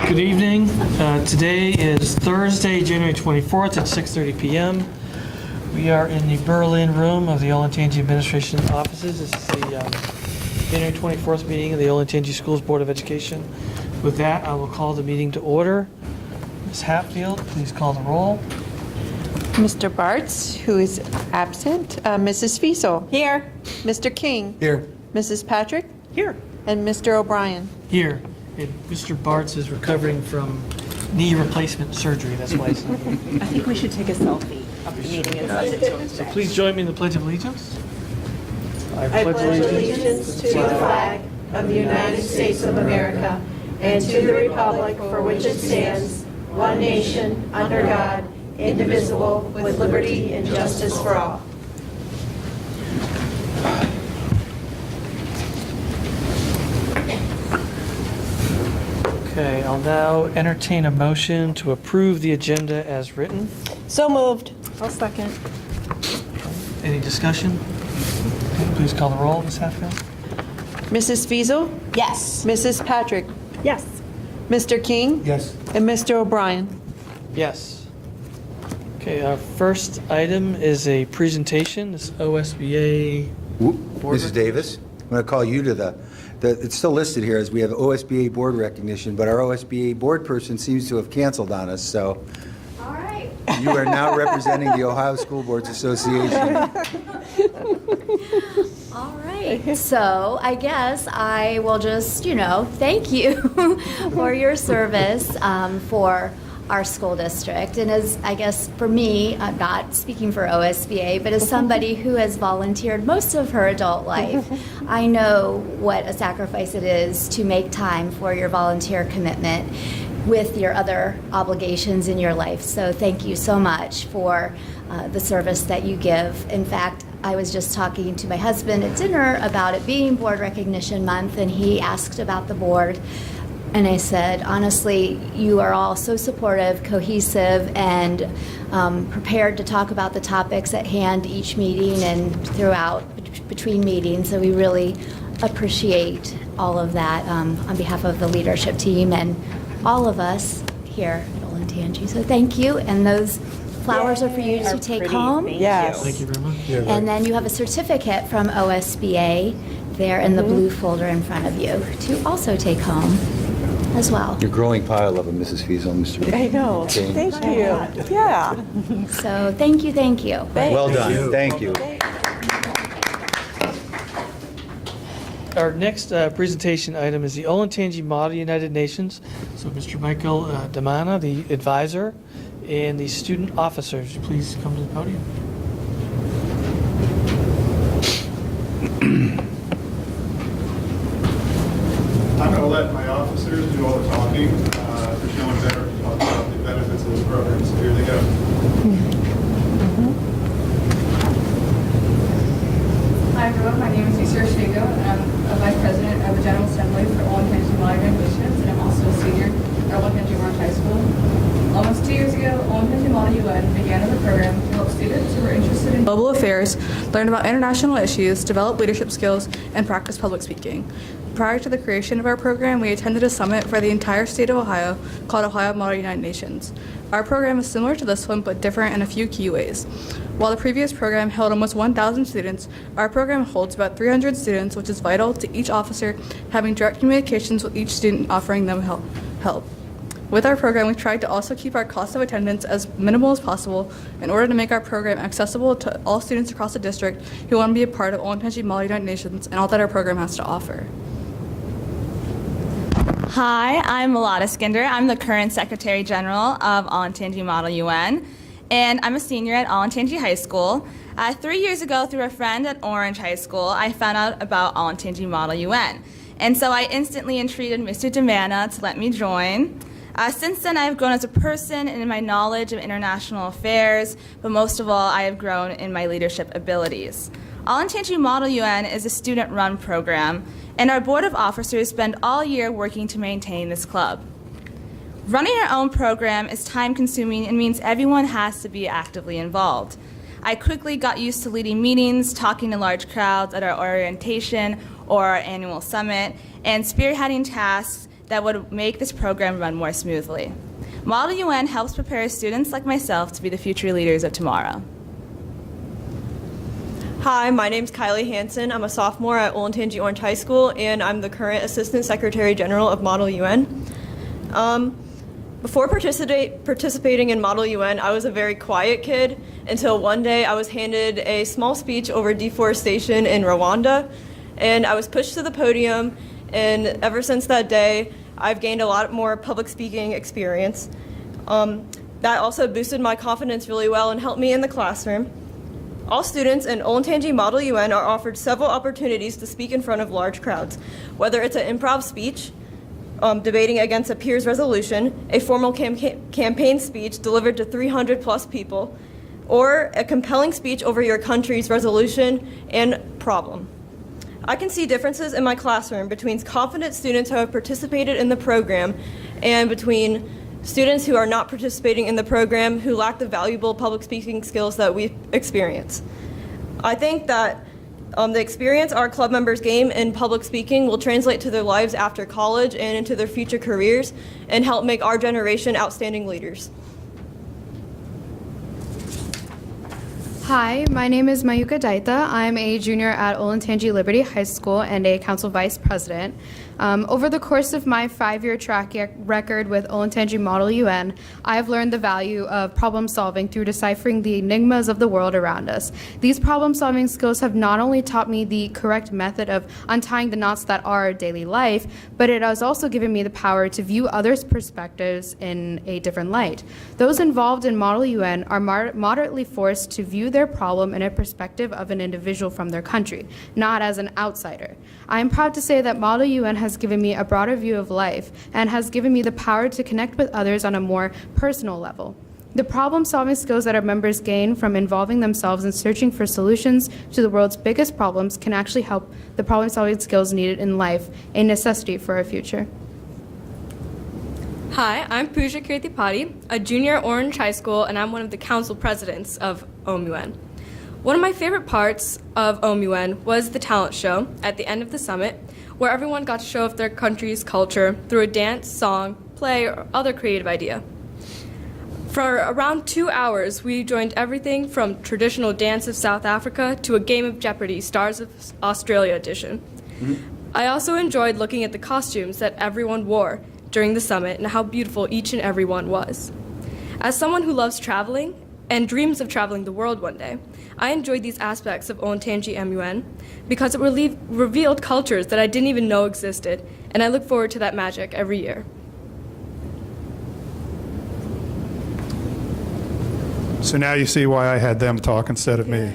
Good evening. Today is Thursday, January 24th at 6:30 p.m. We are in the Berlin room of the Olentangy Administration offices. This is the January 24th meeting of the Olentangy Schools Board of Education. With that, I will call the meeting to order. Ms. Hatfield, please call the roll. Mr. Bartz, who is absent. Mrs. Fiesel. Here. Mr. King. Here. Mrs. Patrick. Here. And Mr. O'Brien. Here. And Mr. Bartz is recovering from knee replacement surgery. That's why he's not here. I think we should take a selfie of the meeting and send it to him. So please join me in the Pledge of Allegiance. I pledge allegiance to the flag of the United States of America and to the republic for which it stands, one nation, under God, indivisible, with liberty and justice for all. Okay, I'll now entertain a motion to approve the agenda as written. So moved. I'll second. Any discussion? Okay, please call the roll, Ms. Hatfield. Mrs. Fiesel. Yes. Mrs. Patrick. Yes. Mr. King. Yes. And Mr. O'Brien. Yes. Okay, our first item is a presentation, this OSBA. Board Mrs. Davis, I'm going to call you to the, it's still listed here as we have OSBA board recognition, but our OSBA board person seems to have canceled on us, so. All right. You are now representing the Ohio School Boards Association. All right. So I guess I will just, thank you for your service for our school district. And as, I guess, for me, I'm not speaking for OSBA, but as somebody who has volunteered most of her adult life, I know what a sacrifice it is to make time for your volunteer commitment with your other obligations in your life. So thank you so much for the service that you give. In fact, I was just talking to my husband at dinner about it being Board Recognition Month, and he asked about the board. And I said, honestly, you are all so supportive, cohesive, and prepared to talk about the topics at hand each meeting and throughout between meetings. So we really appreciate all of that on behalf of the leadership team and all of us here at Olentangy. So thank you. And those flowers are for you to take home. Yes. Thank you very much. And then you have a certificate from OSBA there in the blue folder in front of you to also take home as well. Your growing pile of them, Mrs. Fiesel, Mr. I know. King. Thank you. Yeah. So thank you, thank you. Well done, thank you. Our next presentation item is the Olentangy Model United Nations. So Mr. Michael Damana, the advisor, and the student officers, please come to the podium. I'm going to let my officers do all the talking. There's no one better to talk about the benefits of this program, so here they go. Hi everyone, my name is Lisa Shigo, and I'm a Vice President of the General Assembly for Olentangy Model Nations, and I'm also a senior at Olentangy High School. Almost 2 years ago, Olentangy Model UN began as a program to help students who were interested in global affairs learn about international issues, develop leadership skills, and practice public speaking. Prior to the creation of our program, we attended a summit for the entire state of Ohio called Ohio Model United Nations. Our program is similar to this one, but different in a few key ways. While the previous program held almost 1,000 students, our program holds about 300 students, which is vital to each officer having direct communications with each student, offering them help. With our program, we tried to also keep our cost of attendance as minimal as possible in order to make our program accessible to all students across the district who want to be a part of Olentangy Model United Nations and all that our program has to offer. Hi, I'm Melada Skinder. I'm the current Secretary General of Olentangy Model UN, and I'm a senior at Olentangy High School. 3 years ago, through a friend at Orange High School, I found out about Olentangy Model UN, and so I instantly entreated Mr. Damana to let me join. Since then, I have grown as a person and in my knowledge of international affairs, but most of all, I have grown in my leadership abilities. Olentangy Model UN is a student-run program, and our board of officers spend all year working to maintain this club. Running our own program is time-consuming and means everyone has to be actively involved. I quickly got used to leading meetings, talking to large crowds at our orientation or our annual summit, and spearheading tasks that would make this program run more smoothly. Model UN helps prepare students like myself to be the future leaders of tomorrow. Hi, my name's Kylie Hansen. I'm a sophomore at Olentangy Orange High School, and I'm the current Assistant Secretary General of Model UN. Before participating in Model UN, I was a very quiet kid until one day I was handed a small speech over deforestation in Rwanda, and I was pushed to the podium, and ever since that day, I've gained a lot more public speaking experience. That also boosted my confidence really well and helped me in the classroom. All students in Olentangy Model UN are offered several opportunities to speak in front of large crowds, whether it's an improv speech, debating against a peer's resolution, a formal campaign speech delivered to 300 plus people, or a compelling speech over your country's resolution and problem. I can see differences in my classroom between confident students who have participated in the program and between students who are not participating in the program who lack the valuable public speaking skills that we experience. I think that the experience our club members gain in public speaking will translate to their lives after college and into their future careers and help make our generation outstanding leaders. Hi, my name is Mayuka Daita. I'm a junior at Olentangy Liberty High School and a council vice president. Over the course of my 5-year track record with Olentangy Model UN, I've learned the value of problem solving through deciphering the enigmas of the world around us. These problem solving skills have not only taught me the correct method of untying the knots that are our daily life, but it has also given me the power to view others' perspectives in a different light. Those involved in Model UN are moderately forced to view their problem in a perspective of an individual from their country, not as an outsider. I am proud to say that Model UN has given me a broader view of life and has given me the power to connect with others on a more personal level. The problem-solving skills that our members gain from involving themselves in searching for solutions to the world's biggest problems can actually help the problem-solving skills needed in life, a necessity for our future. Hi, I'm Pooja Kirtipati, a junior at Orange High School, and I'm one of the council presidents of OMUN. One of my favorite parts of OMUN was the talent show at the end of the summit, where everyone got to show off their country's culture through a dance, song, play, or other creative idea. For around 2 hours, we joined everything from traditional dance of South Africa to a game of Jeopardy! Stars of Australia edition. I also enjoyed looking at the costumes that everyone wore during the summit and how beautiful each and every one was. As someone who loves traveling and dreams of traveling the world one day, I enjoyed these aspects of Olentangy MUN because it revealed cultures that I didn't even know existed, and I look forward to that magic every year. So now you see why I had them talk instead of me.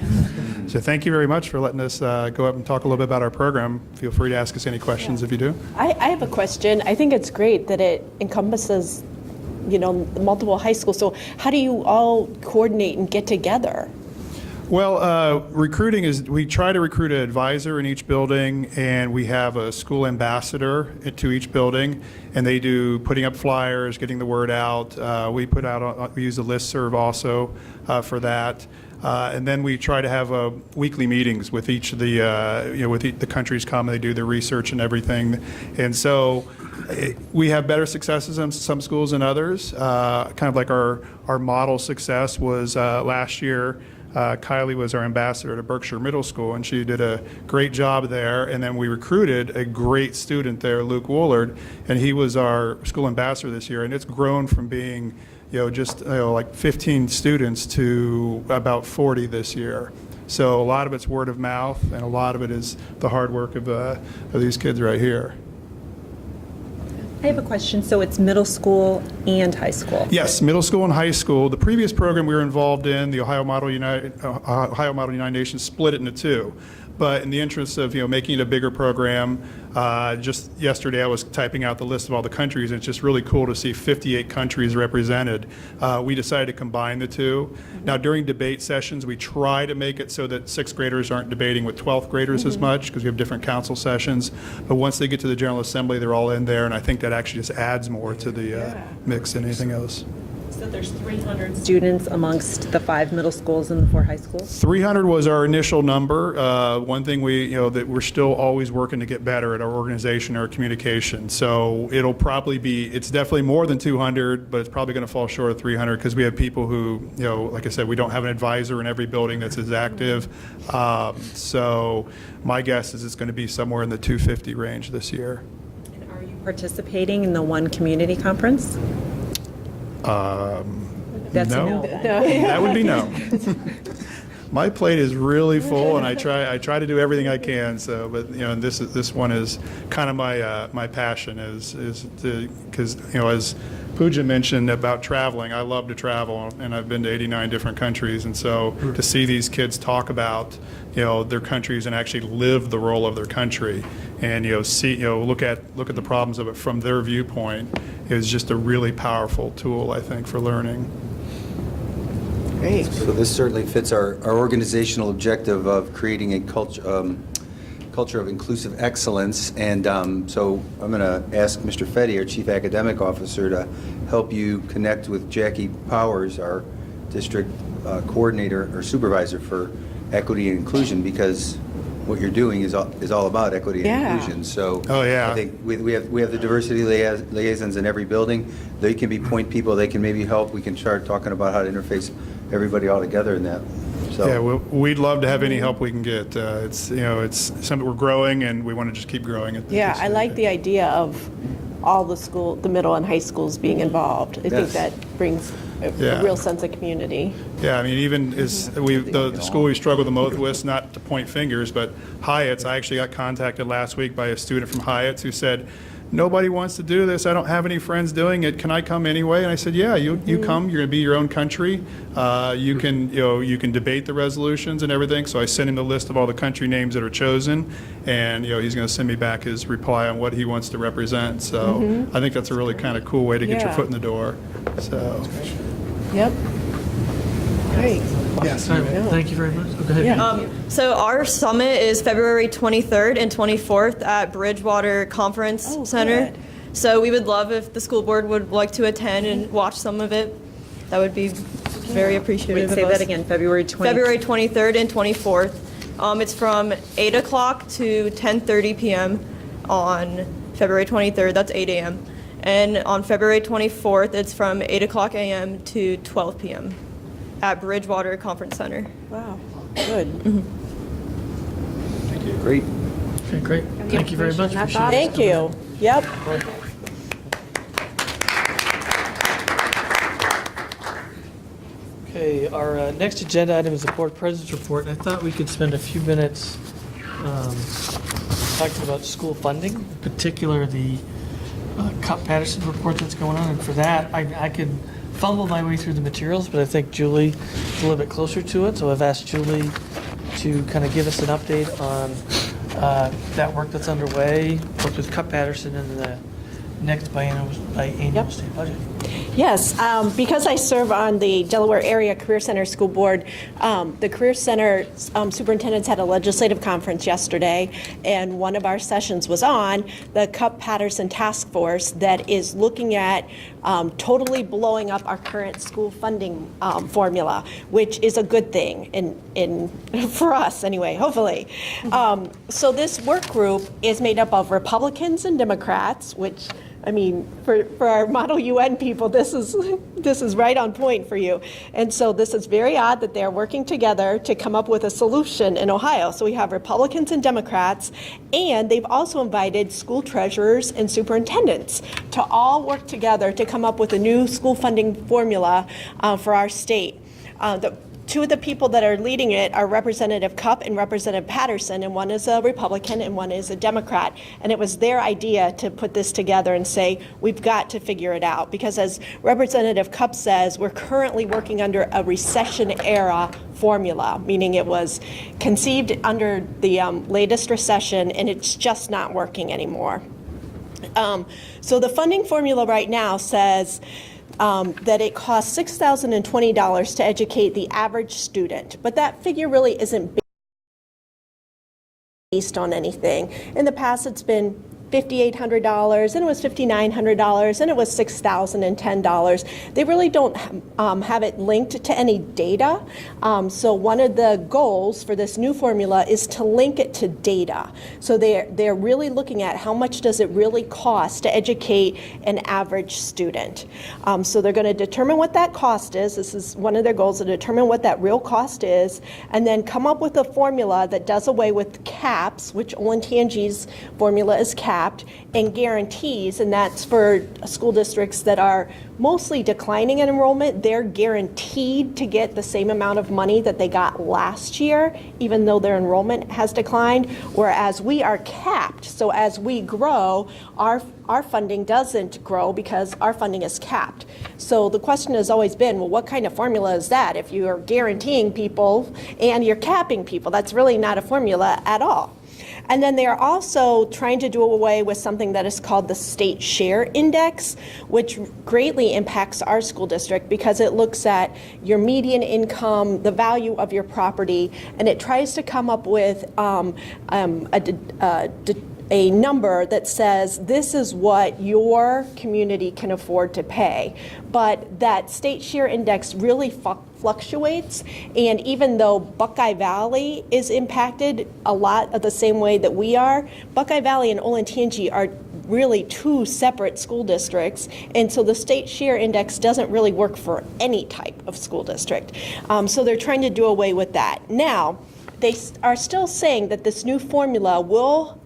So thank you very much for letting us go up and talk a little bit about our program. Feel free to ask us any questions if you do. I have a question. I think it's great that it encompasses, multiple high schools. So how do you all coordinate and get together? Well, recruiting is, we try to recruit an advisor in each building, and we have a school ambassador to each building, and they do putting up flyers, getting the word out. We use a listserv also for that. And then we try to have weekly meetings with each of the, the countries come and they do their research and everything. And so we have better successes in some schools than others. Kind of like our model success was last year. Kylie was our ambassador to Berkshire Middle School, and she did a great job there. And then we recruited a great student there, Luke Woolard, and he was our school ambassador this year. And it's grown from being, like 15 students to about 40 this year. So a lot of it's word of mouth, and a lot of it is the hard work of these kids right here. I have a question. So it's middle school and high school? Yes, middle school and high school. The previous program we were involved in, the Ohio Model United Nations, split it into two. But in the interest of making it a bigger program, just yesterday I was typing out the list of all the countries, and it's just really cool to see 58 countries represented. We decided to combine the two. Now during debate sessions, we try to make it so that 6th graders aren't debating with 12th graders as much, because we have different council sessions. But once they get to the General Assembly, they're all in there, and I think that actually just adds more to the mix than anything else. said there's 300 students amongst the 5 middle schools and the 4 high schools. 300 was our initial number. One thing that we're still always working to get better at our organization, our communication. So it'll probably be, it's definitely more than 200, but it's probably going to fall short of 300 because we have people who, like I said, we don't have an advisor in every building that's as active. So my guess is it's going to be somewhere in the 250 range this year. And are you participating in the One Community Conference? That's no. a no. That would be no. My plate is really full, and I try to do everything I can. So, but and this one is kind of my passion is because as Pooja mentioned about traveling, I love to travel, and I've been to 89 different countries, and so to see these kids talk about their countries and actually live the role of their country, and see look at the problems of it from their viewpoint is just a really powerful tool, I think, for learning. Great. So this certainly fits our organizational objective of creating a culture of inclusive excellence. And so I'm going to ask Mr. Fetty, our Chief Academic Officer, to help you connect with Jackie Powers, our District Coordinator or Supervisor for Equity and Inclusion, because what you're doing is all about equity and inclusion. So I think we have the diversity liaisons in every building. They can be point people. They can maybe help. We can start talking about how to interface everybody all together in that. So yeah, we'd love to have any help we can get. It's something we're growing, and we want to just keep growing it. Yeah, I like the idea of all the middle and high schools being involved. I think that brings a real sense of community. Yeah, I mean, even as the school we struggle the most with, not to point fingers, but Hyatt's. I actually got contacted last week by a student from Hyatt's who said, "Nobody wants to do this. I don't have any friends doing it. Can I come anyway?" And I said, "Yeah, you come. You're going to be your own country. You can debate the resolutions and everything." So I sent him the list of all the country names that are chosen, and he's going to send me back his reply on what he wants to represent. So I think that's a really kind of cool way to get your foot in the door. So. Yep. Great. Yes. Thank you very much. Go ahead. So our summit is February 23rd and 24th at Bridgewater Conference Center. Good. So we would love if the school board would like to attend and watch some of it. That would be very appreciative Wait, say of us. that again, February 20th. February 23rd and 24th. It's from 8 o'clock to 10:30 p.m. on February 23rd. That's 8 a.m. And on February 24th, it's from 8 o'clock a.m. to 12 p.m. at Bridgewater Conference Center. Wow. Good. thank you. Great. Okay, great. Thank you very much. Appreciate it. Thank you. Yep. Okay, our next agenda item is the Board President's Report. I thought we could spend a few minutes talking about school funding, in particular the Cup-Patterson report that's going on. And for that, I could fumble my way through the materials, but I think Julie is a little bit closer to it. So I've asked Julie to kind of give us an update on that work that's underway, both with Cup-Patterson and the next biannual state budget. Yes, because I serve on the Delaware Area Career Center School Board, the Career Center superintendents had a legislative conference yesterday, and one of our sessions was on the Cup-Patterson Task Force that is looking at totally blowing up our current school funding formula, which is a good thing for us anyway, hopefully. So this work group is made up of Republicans and Democrats, which I mean, for our Model UN people, this is right on point for you. And so this is very odd that they're working together to come up with a solution in Ohio. So we have Republicans and Democrats, and they've also invited school treasurers and superintendents to all work together to come up with a new school funding formula for our state. Two of the people that are leading it are Representative Cupp and Representative Patterson, and one is a Republican and one is a Democrat. And it was their idea to put this together and say, we've got to figure it out. Because as Representative Cupp says, we're currently working under a recession-era formula, meaning it was conceived under the latest recession, and it's just not working anymore. So the funding formula right now says that it costs $6,020 to educate the average student, but that figure really isn't based on anything. In the past, it's been $5,800, and it was $5,900, and it was $6,010. They really don't have it linked to any data. So one of the goals for this new formula is to link it to data. So they're really looking at how much does it really cost to educate an average student. So they're going to determine what that cost is. This is one of their goals, to determine what that real cost is, and then come up with a formula that does away with caps, which Olentangy's formula is capped, and guarantees, and that's for school districts that are mostly declining in enrollment. They're guaranteed to get the same amount of money that they got last year, even though their enrollment has declined, whereas we are capped. So as we grow, our funding doesn't grow because our funding is capped. So the question has always been, well, what kind of formula is that? If you are guaranteeing people and you're capping people, that's really not a formula at all. And then they are also trying to do away with something that is called the state share index, which greatly impacts our school district because it looks at your median income, the value of your property, and it tries to come up with a number that says this is what your community can afford to pay. But that state share index really fluctuates, and even though Buckeye Valley is impacted a lot of the same way that we are, Buckeye Valley and Olentangy are really two separate school districts, and so the state share index doesn't really work for any type of school district. So they're trying to do away with that. Now, they are still saying that this new formula will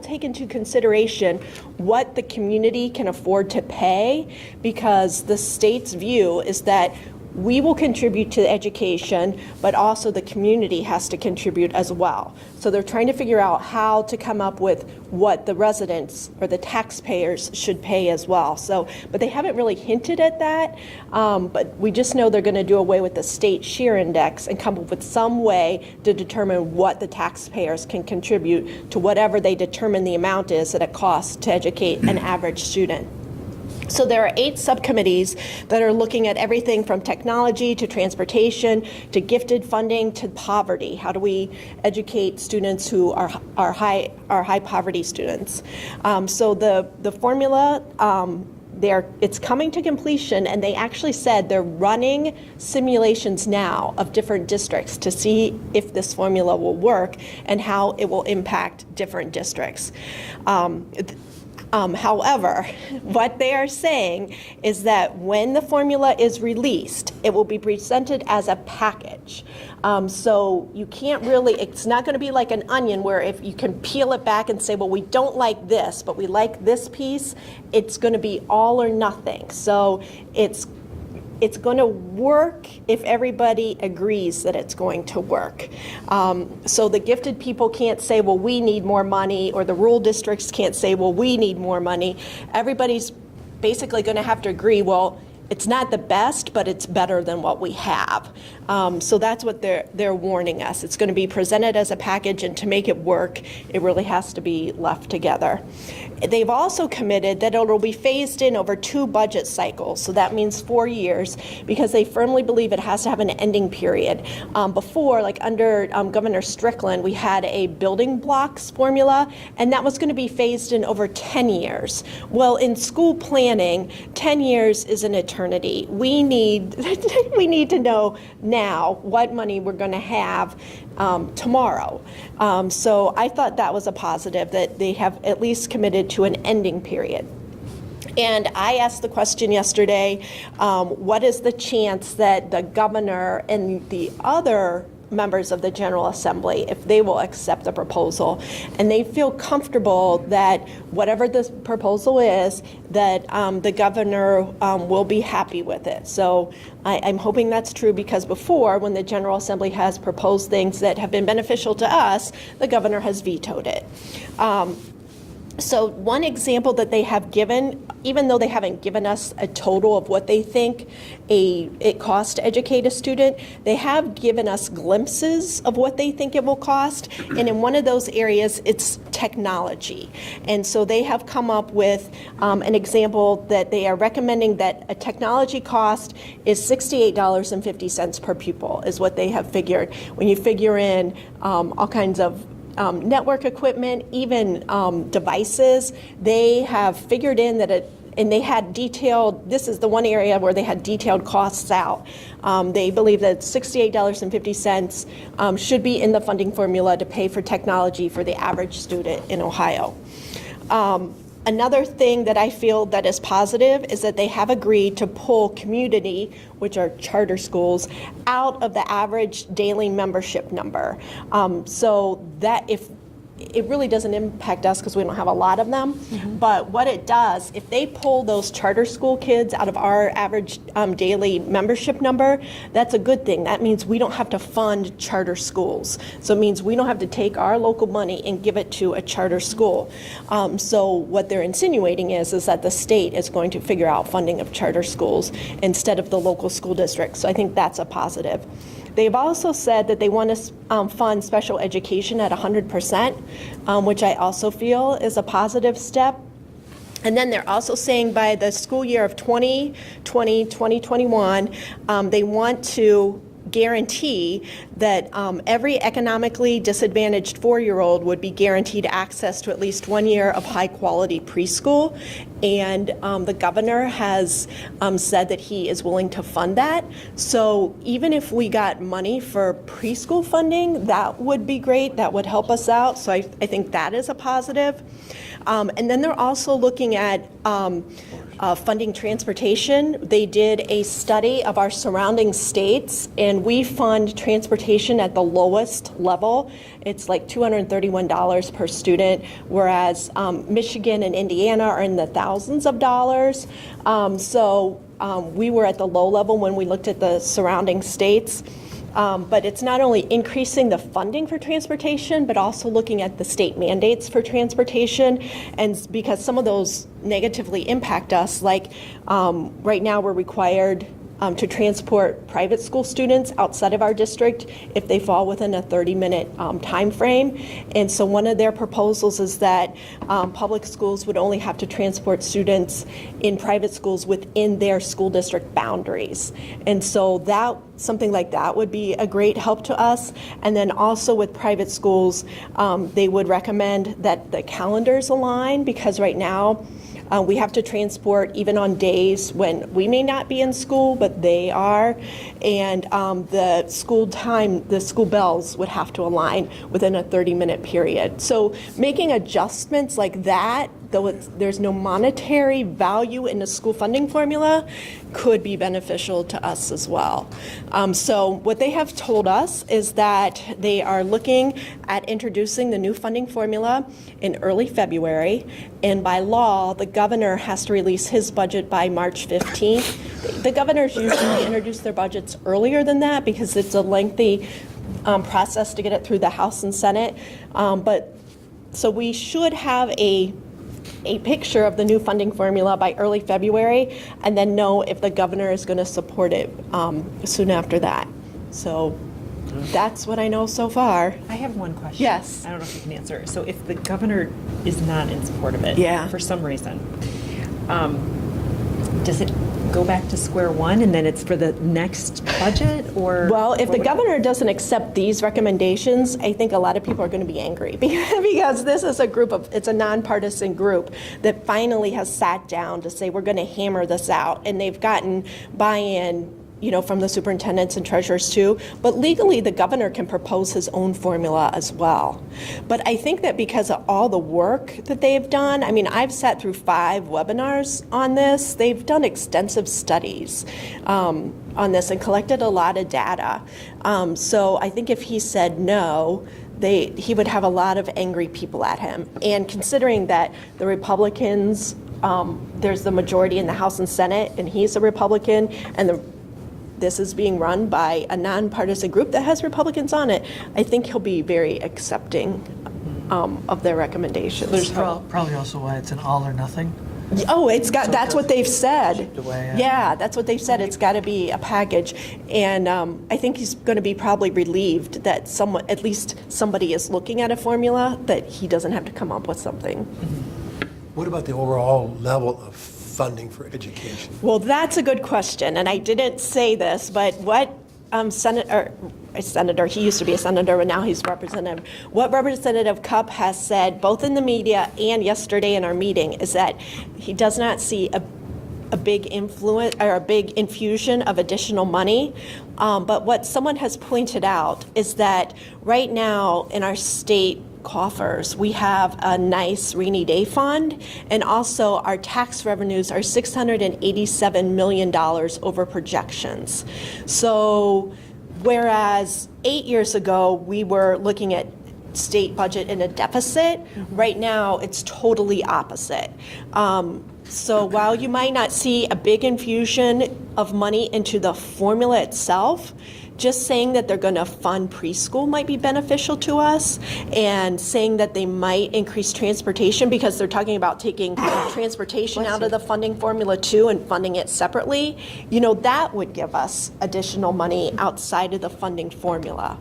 take into consideration what the community can afford to pay, because the state's view is that we will contribute to education, but also the community has to contribute as well. So they're trying to figure out how to come up with what the residents or the taxpayers should pay as well. So, but they haven't really hinted at that, but we just know they're going to do away with the state share index and come up with some way to determine what the taxpayers can contribute to whatever they determine the amount is that it costs to educate an average student. So there are 8 subcommittees that are looking at everything from technology to transportation to gifted funding to poverty. How do we educate students who are high poverty students? So the formula, it's coming to completion, and they actually said they're running simulations now of different districts to see if this formula will work and how it will impact different districts. However, what they are saying is that when the formula is released, it will be presented as a package. So you can't really, it's not going to be like an onion where if you can peel it back and say, well, we don't like this, but we like this piece. It's going to be all or nothing. So it's going to work if everybody agrees that it's going to work. So the gifted people can't say, well, we need more money, or the rural districts can't say, well, we need more money. Everybody's basically going to have to agree, well, it's not the best, but it's better than what we have. So that's what they're warning us. It's going to be presented as a package, and to make it work, it really has to be left together. They've also committed that it will be phased in over 2 budget cycles, so that means 4 years, because they firmly believe it has to have an ending period. Before, like under Governor Strickland, we had a building blocks formula, and that was going to be phased in over 10 years. Well, in school planning, 10 years is an eternity. We need to know now what money we're going to have tomorrow. So I thought that was a positive, that they have at least committed to an ending period. And I asked the question yesterday, what is the chance that the governor and the other members of the General Assembly, if they will accept the proposal? And they feel comfortable that whatever this proposal is, that the governor will be happy with it. So I'm hoping that's true, because before, when the General Assembly has proposed things that have been beneficial to us, the governor has vetoed it. So one example that they have given, even though they haven't given us a total of what they think it costs to educate a student, they have given us glimpses of what they think it will cost. And in one of those areas, it's technology. And so they have come up with an example that they are recommending that a technology cost is $68.50 per pupil, is what they have figured. When you figure in all kinds of network equipment, even devices. They have figured in that and they had detailed, this is the one area where they had detailed costs out. They believe that $68.50 should be in the funding formula to pay for technology for the average student in Ohio. Another thing that I feel that is positive is that they have agreed to pull community, which are charter schools, out of the average daily membership number. So that it really doesn't impact us because we don't have a lot of them. But what it does, if they pull those charter school kids out of our average daily membership number, that's a good thing. That means we don't have to fund charter schools. So it means we don't have to take our local money and give it to a charter school. So what they're insinuating is that the state is going to figure out funding of charter schools instead of the local school districts. So I think that's a positive. They've also said that they want to fund special education at 100%, which I also feel is a positive step. And then they're also saying by the school year of 2020-2021, they want to guarantee that every economically disadvantaged 4-year-old would be guaranteed access to at least 1 year of high-quality preschool. And the governor has said that he is willing to fund that. So even if we got money for preschool funding, that would be great. That would help us out. So I think that is a positive. And then they're also looking at funding transportation. They did a study of our surrounding states, and we fund transportation at the lowest level. It's like $231 per student, whereas Michigan and Indiana are in the thousands of dollars. So we were at the low level when we looked at the surrounding states. But it's not only increasing the funding for transportation, but also looking at the state mandates for transportation. And because some of those negatively impact us, like right now we're required to transport private school students outside of our district if they fall within a 30-minute time frame. And so one of their proposals is that public schools would only have to transport students in private schools within their school district boundaries. And so something like that would be a great help to us. And then also with private schools, they would recommend that the calendars align, because right now we have to transport even on days when we may not be in school, but they are. And the school bells would have to align within a 30-minute period. So making adjustments like that, though there's no monetary value in the school funding formula, could be beneficial to us as well. So what they have told us is that they are looking at introducing the new funding formula in early February, and by law, the governor has to release his budget by March 15th. The governors usually introduce their budgets earlier than that because it's a lengthy process to get it through the House and Senate. So we should have a picture of the new funding formula by early February, and then know if the governor is going to support it soon after that. So that's what I know so far. I have one question. Yes. I don't know if you can answer. So if the governor is not in support of it, for some reason, does it go back to square one and then it's for the next budget? Or well, if the governor doesn't accept these recommendations, I think a lot of people are going to be angry because this is it's a nonpartisan group that finally has sat down to say we're going to hammer this out, and they've gotten buy-in from the superintendents and treasurers too. But legally, the governor can propose his own formula as well. But I think that because of all the work that they've done, I've sat through 5 webinars on this. They've done extensive studies on this and collected a lot of data. So I think if he said no, he would have a lot of angry people at him. And considering that the Republicans, there's the majority in the House and Senate, and he's a Republican, and this is being run by a nonpartisan group that has Republicans on it, I think he'll be very accepting of their recommendations. There's probably also why it's an all or nothing. Oh, that's what they've said. Yeah, that's what they've said. It's got to be a package. And I think he's going to be probably relieved that at least somebody is looking at a formula, that he doesn't have to come up with something. What about the overall level of funding for education? Well, that's a good question, and I didn't say this, but what a senator. He used to be a senator, but now he's representative. What Representative Cupp has said, both in the media and yesterday in our meeting, is that he does not see a big influence or a big infusion of additional money. But what someone has pointed out is that right now in our state coffers, we have a nice rainy day fund, and also our tax revenues are $687 million over projections. So whereas 8 years ago we were looking at state budget in a deficit, right now it's totally opposite. So while you might not see a big infusion of money into the formula itself, just saying that they're going to fund preschool might be beneficial to us, and saying that they might increase transportation because they're talking about taking transportation out of the funding formula too and funding it separately, that would give us additional money outside of the funding formula.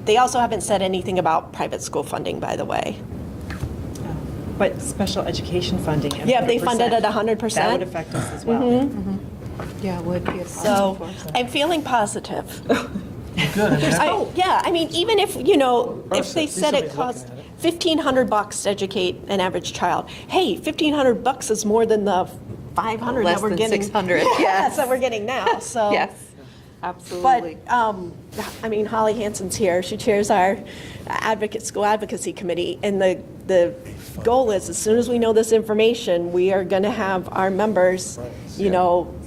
They also haven't said anything about private school funding, by the way. But special education funding at 100%. Yeah, if they funded at 100%. That would affect us as well. Yeah, it would be a So I'm feeling positive. Good. Even if, if they said it costs $1,500 to educate an average child, hey, $1,500 is more than the $500 Less that we're than getting. $600, Yes, yes. that we're getting now. So. Yes, absolutely. But, Holly Hansen's here. She chairs our school advocacy committee, and the goal is, as soon as we know this information, we are going to have our members,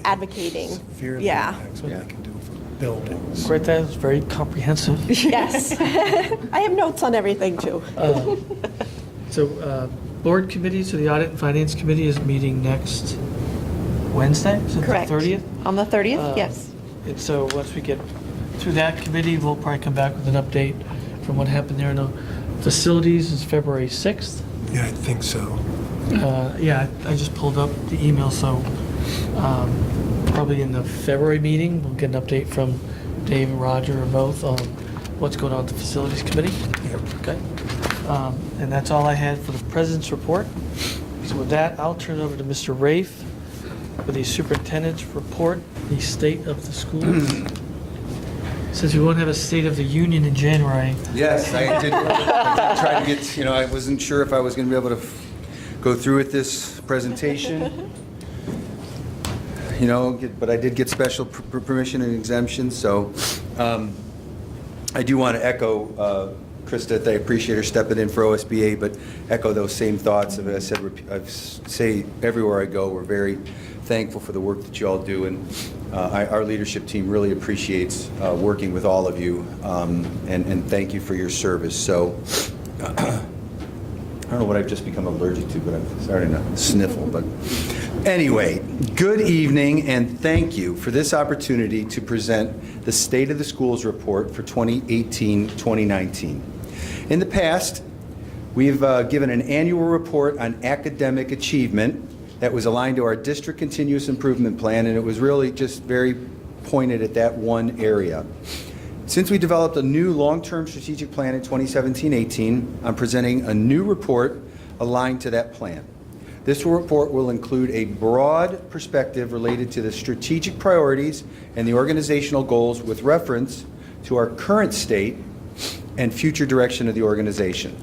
advocating. Fear Yeah. impacts, what they can do for buildings. Great, that is very comprehensive. Yes. I have notes on everything, too. Board committee, so the Audit and Finance Committee is meeting next Wednesday, is it the Correct. 30th? On the 30th, yes. And so once we get through that committee, we'll probably come back with an update from what happened there. No, facilities is February 6th. Yeah, I think so. I just pulled up the email, so probably in the February meeting, we'll get an update from Dave and Roger or both on what's going on at the facilities committee. Yep. Okay. And that's all I had for the president's report. So with that, I'll turn it over to Mr. Rafe for the superintendent's report, the state of the schools. Since we won't have a State of the Union in January. Yes, I did try to get, I wasn't sure if I was going to be able to go through with this presentation. But I did get special permission and exemptions, so I do want to echo Krista, I appreciate her stepping in for OSBA, but echo those same thoughts. As I say everywhere I go, we're very thankful for the work that you all do, and our leadership team really appreciates working with all of you, and thank you for your service. So I don't know what I've just become allergic to, but I'm starting to sniffle. But anyway, good evening, and thank you for this opportunity to present the State of the Schools report for 2018-2019. In the past, we've given an annual report on academic achievement that was aligned to our district continuous improvement plan, and it was really just very pointed at that one area. Since we developed a new long-term strategic plan in 2017-18, I'm presenting a new report aligned to that plan. This report will include a broad perspective related to the strategic priorities and the organizational goals with reference to our current state and future direction of the organization.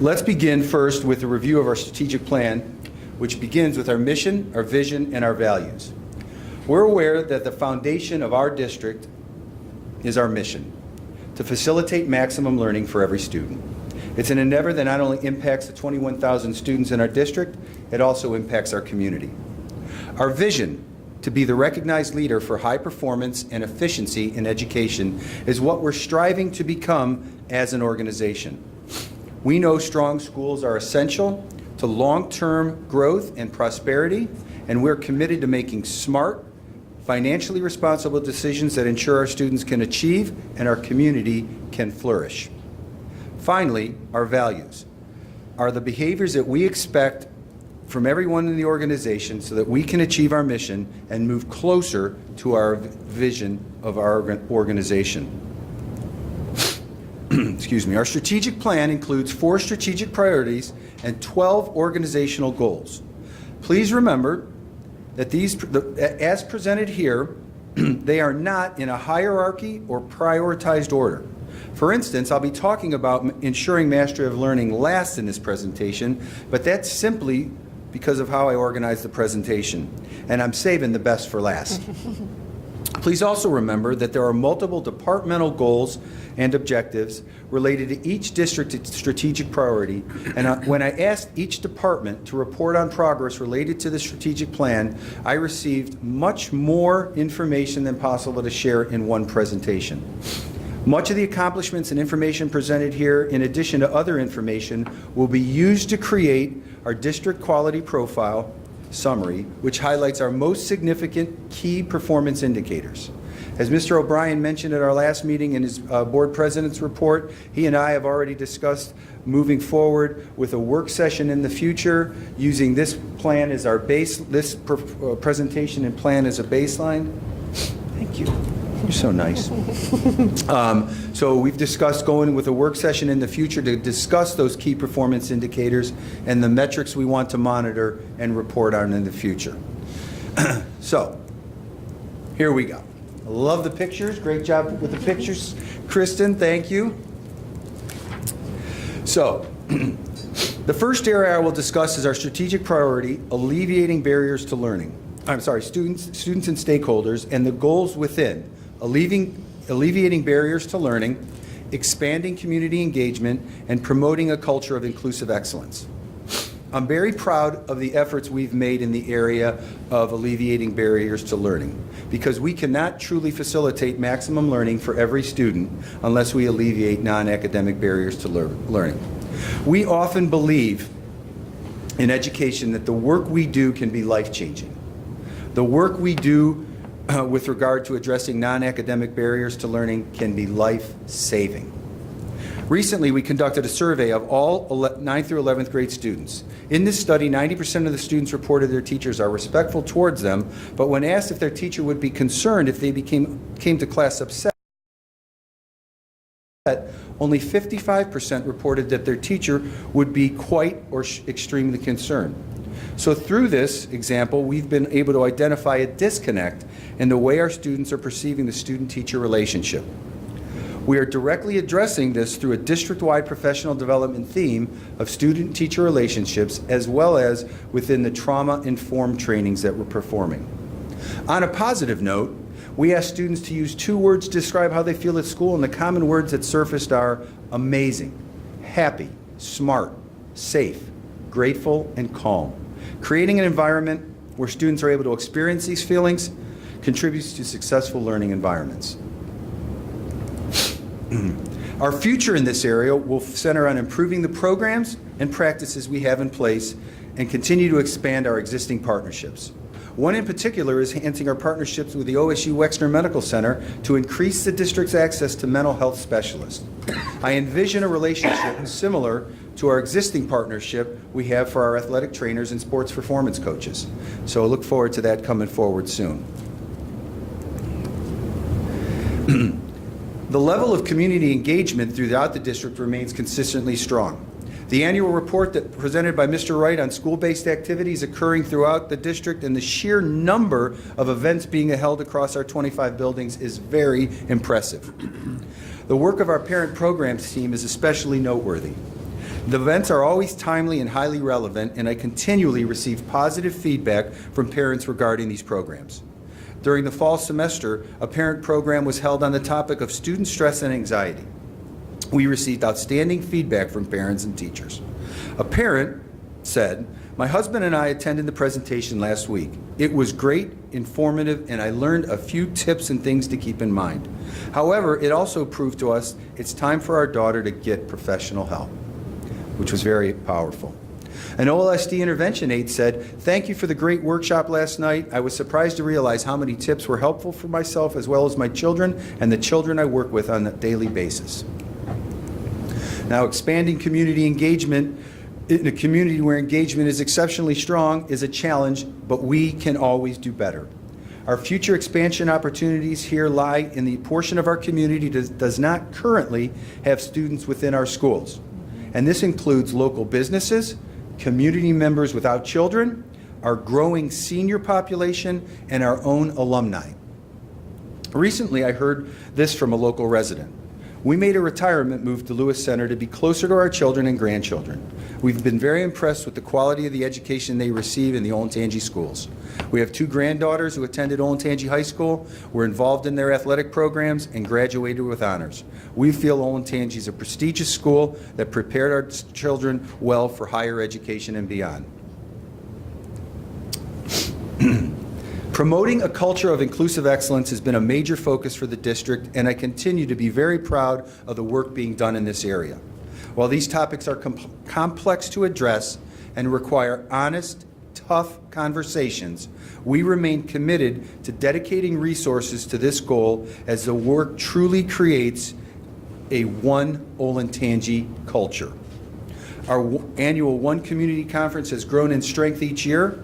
Let's begin first with a review of our strategic plan, which begins with our mission, our vision, and our values. We're aware that the foundation of our district is our mission, to facilitate maximum learning for every student. It's an endeavor that not only impacts the 21,000 students in our district, it also impacts our community. Our vision, to be the recognized leader for high performance and efficiency in education, is what we're striving to become as an organization. We know strong schools are essential to long-term growth and prosperity, and we're committed to making smart, financially responsible decisions that ensure our students can achieve and our community can flourish. Finally, our values are the behaviors that we expect from everyone in the organization so that we can achieve our mission and move closer to our vision of our organization. Excuse me. Our strategic plan includes 4 strategic priorities and 12 organizational goals. Please remember that as presented here, they are not in a hierarchy or prioritized order. For instance, I'll be talking about ensuring mastery of learning last in this presentation, but that's simply because of how I organized the presentation, and I'm saving the best for last. Please also remember that there are multiple departmental goals and objectives related to each district strategic priority, and when I asked each department to report on progress related to the strategic plan, I received much more information than possible to share in one presentation. Much of the accomplishments and information presented here, in addition to other information, will be used to create our district quality profile summary, which highlights our most significant key performance indicators. As Mr. O'Brien mentioned at our last meeting in his board president's report, he and I have already discussed moving forward with a work session in the future, using this plan as our base, this presentation and plan as a baseline. Thank you. You're so nice. So we've discussed going with a work session in the future to discuss those key performance indicators and the metrics we want to monitor and report on in the future. So here we go. I love the pictures. Great job with the pictures, Kristen. Thank you. So the first area I will discuss is our strategic priority, alleviating barriers to learning. I'm sorry, students and stakeholders, and the goals within. Alleviating barriers to learning, expanding community engagement, and promoting a culture of inclusive excellence. I'm very proud of the efforts we've made in the area of alleviating barriers to learning, because we cannot truly facilitate maximum learning for every student unless we alleviate non-academic barriers to learning. We often believe in education that the work we do can be life-changing. The work we do with regard to addressing non-academic barriers to learning can be life-saving. Recently, we conducted a survey of all 9th through 11th grade students. In this study, 90% of the students reported their teachers are respectful towards them, but when asked if their teacher would be concerned if they came to class upset, only 55% reported that their teacher would be quite or extremely concerned. So through this example, we've been able to identify a disconnect in the way our students are perceiving the student-teacher relationship. We are directly addressing this through a district-wide professional development theme of student-teacher relationships, as well as within the trauma-informed trainings that we're performing. On a positive note, we asked students to use 2 words to describe how they feel at school, and the common words that surfaced are amazing, happy, smart, safe, grateful, and calm. Creating an environment where students are able to experience these feelings contributes to successful learning environments. Our future in this area will center on improving the programs and practices we have in place and continue to expand our existing partnerships. One in particular is enhancing our partnerships with the OSU Wexner Medical Center to increase the district's access to mental health specialists. I envision a relationship similar to our existing partnership we have for our athletic trainers and sports performance coaches. So I look forward to that coming forward soon. The level of community engagement throughout the district remains consistently strong. The annual report that presented by Mr. Wright on school-based activities occurring throughout the district and the sheer number of events being held across our 25 buildings is very impressive. The work of our parent programs team is especially noteworthy. The events are always timely and highly relevant, and I continually receive positive feedback from parents regarding these programs. During the fall semester, a parent program was held on the topic of student stress and anxiety. We received outstanding feedback from parents and teachers. A parent said, "My husband and I attended the presentation last week. It was great, informative, and I learned a few tips and things to keep in mind. However, it also proved to us it's time for our daughter to get professional help," which was very powerful. An OLSD intervention aide said, "Thank you for the great workshop last night. I was surprised to realize how many tips were helpful for myself as well as my children and the children I work with on a daily basis." Now, expanding community engagement in a community where engagement is exceptionally strong is a challenge, but we can always do better. Our future expansion opportunities here lie in the portion of our community that does not currently have students within our schools. And this includes local businesses, community members without children, our growing senior population, and our own alumni. Recently, I heard this from a local resident. We made a retirement move to Lewis Center to be closer to our children and grandchildren. We've been very impressed with the quality of the education they receive in the Olentangy schools. We have 2 granddaughters who attended Olentangy High School, were involved in their athletic programs, and graduated with honors. We feel Olentangy is a prestigious school that prepared our children well for higher education and beyond. Promoting a culture of inclusive excellence has been a major focus for the district, and I continue to be very proud of the work being done in this area. While these topics are complex to address and require honest, tough conversations, we remain committed to dedicating resources to this goal as the work truly creates a one Olentangy culture. Our annual One Community Conference has grown in strength each year,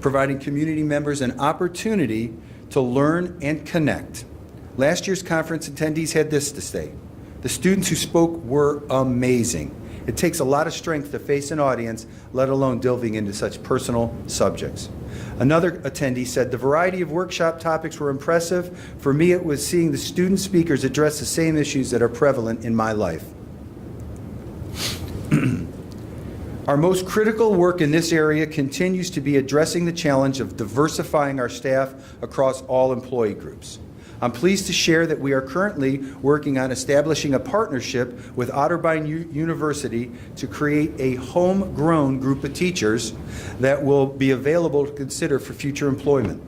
providing community members an opportunity to learn and connect. Last year's conference attendees had this to say: the students who spoke were amazing. It takes a lot of strength to face an audience, let alone delving into such personal subjects. Another attendee said the variety of workshop topics were impressive. For me, it was seeing the student speakers address the same issues that are prevalent in my life. Our most critical work in this area continues to be addressing the challenge of diversifying our staff across all employee groups. I'm pleased to share that we are currently working on establishing a partnership with Otterbein University to create a homegrown group of teachers that will be available to consider for future employment.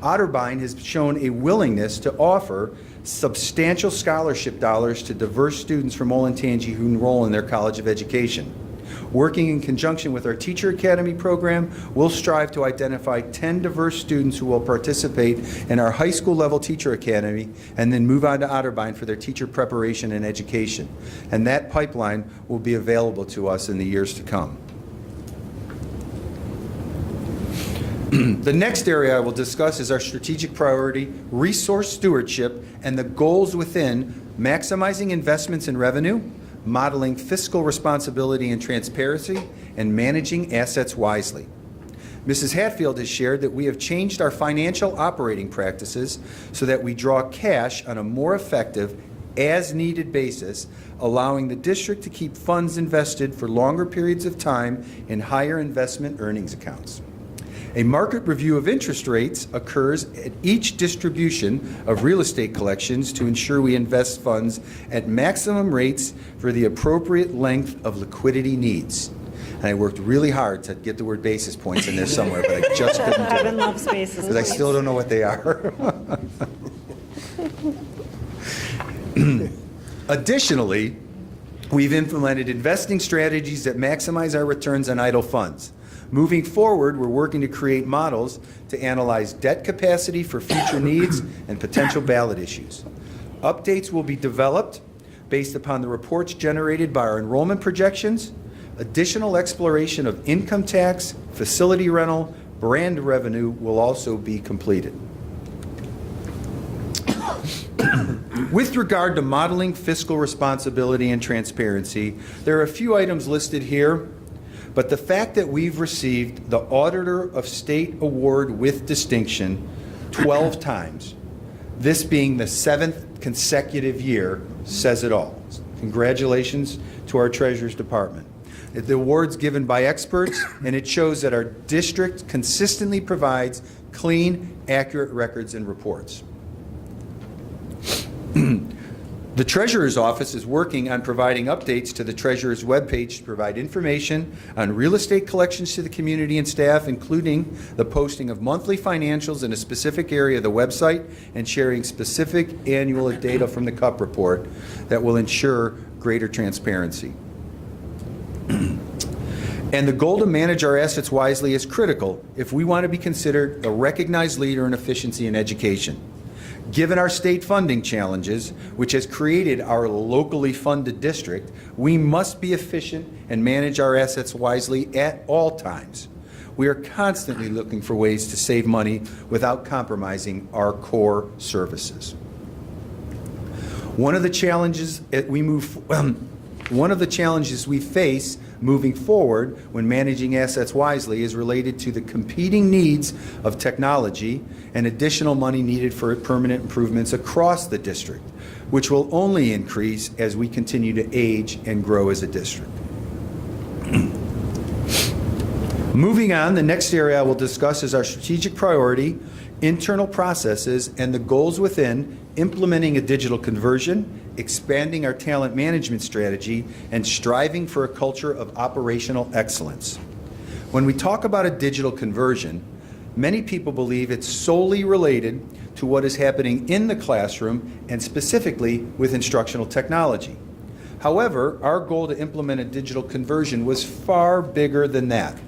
Otterbein has shown a willingness to offer substantial scholarship dollars to diverse students from Olentangy who enroll in their College of Education. Working in conjunction with our Teacher Academy program, we'll strive to identify 10 diverse students who will participate in our high school level Teacher Academy and then move on to Otterbein for their teacher preparation and education. And that pipeline will be available to us in the years to come. The next area I will discuss is our strategic priority, resource stewardship, and the goals within maximizing investments in revenue, modeling fiscal responsibility and transparency, and managing assets wisely. Mrs. Hatfield has shared that we have changed our financial operating practices so that we draw cash on a more effective, as-needed basis, allowing the district to keep funds invested for longer periods of time in higher investment earnings accounts. A market review of interest rates occurs at each distribution of real estate collections to ensure we invest funds at maximum rates for the appropriate length of liquidity needs. And I worked really hard to get the word basis points in there somewhere, but I just couldn't do it. Kevin loves basis because I still don't know what they are. Additionally, we've implemented investing strategies that maximize our returns on idle funds. Moving forward, we're working to create models to analyze debt capacity for future needs and potential ballot issues. Updates will be developed based upon the reports generated by our enrollment projections. Additional exploration of income tax, facility rental, brand revenue will also be completed. With regard to modeling fiscal responsibility and transparency, there are a few items listed here. But the fact that we've received the Auditor of State Award with distinction 12 times, this being the 7th consecutive year, says it all. Congratulations to our Treasurer's Department. The award's given by experts, and it shows that our district consistently provides clean, accurate records and reports. The Treasurer's Office is working on providing updates to the Treasurer's webpage to provide information on real estate collections to the community and staff, including the posting of monthly financials in a specific area of the website and sharing specific annual data from the CUP report that will ensure greater transparency. And the goal to manage our assets wisely is critical if we want to be considered a recognized leader in efficiency in education. Given our state funding challenges, which has created our locally funded district, we must be efficient and manage our assets wisely at all times. We are constantly looking for ways to save money without compromising our core services. One of the challenges we face moving forward when managing assets wisely is related to the competing needs of technology and additional money needed for permanent improvements across the district, which will only increase as we continue to age and grow as a district. Moving on, the next area I will discuss is our strategic priority, internal processes, and the goals within implementing a digital conversion, expanding our talent management strategy, and striving for a culture of operational excellence. When we talk about a digital conversion, many people believe it's solely related to what is happening in the classroom and specifically with instructional technology. However, our goal to implement a digital conversion was far bigger than that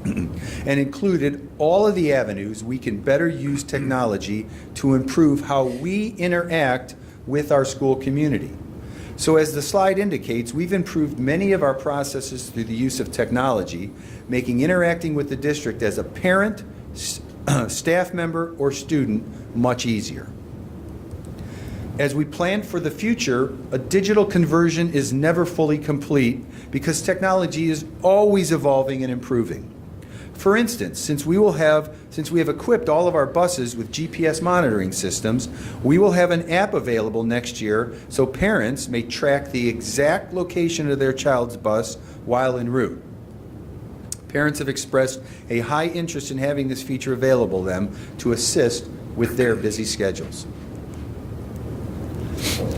and included all of the avenues we can better use technology to improve how we interact with our school community. So as the slide indicates, we've improved many of our processes through the use of technology, making interacting with the district as a parent, staff member, or student much easier. As we plan for the future, a digital conversion is never fully complete because technology is always evolving and improving. For instance, since we have equipped all of our buses with GPS monitoring systems, we will have an app available next year so parents may track the exact location of their child's bus while en route. Parents have expressed a high interest in having this feature available to them to assist with their busy schedules.